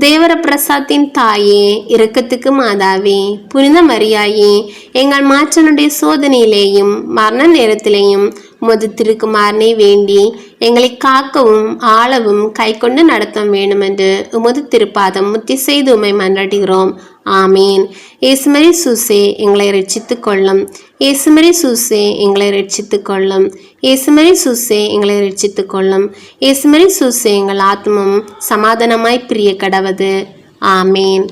தேவர பிரசாத்தின் தாயே, இரக்கத்துக்கு மாதாவே, புனித மரியாயே, எங்கள் மாற்றனுடைய சோதனையிலேயும் மரண நேரத்திலேயும் உமது திருக்குமாரனை வேண்டி எங்களை காக்கவும் ஆளவும் கை கொண்டு நடத்த வேண்டுமென்று உமது திருப்பாதம் முத்தி செய்து உமை மன்றாடுகிறோம். ஆமீன். ஏசுமரி சூசே, எங்களை ரட்சித்து கொள்ளும். ஏசுமரி சூசே, எங்களை ரட்சித்து கொள்ளும். ஏசுமரி சூசே, எங்களை ரட்சித்து கொள்ளும். ஏசுமரி சூசே, எங்கள் ஆத்மம் சமாதானமாய் பிரிய கடவது. ஆமீன்.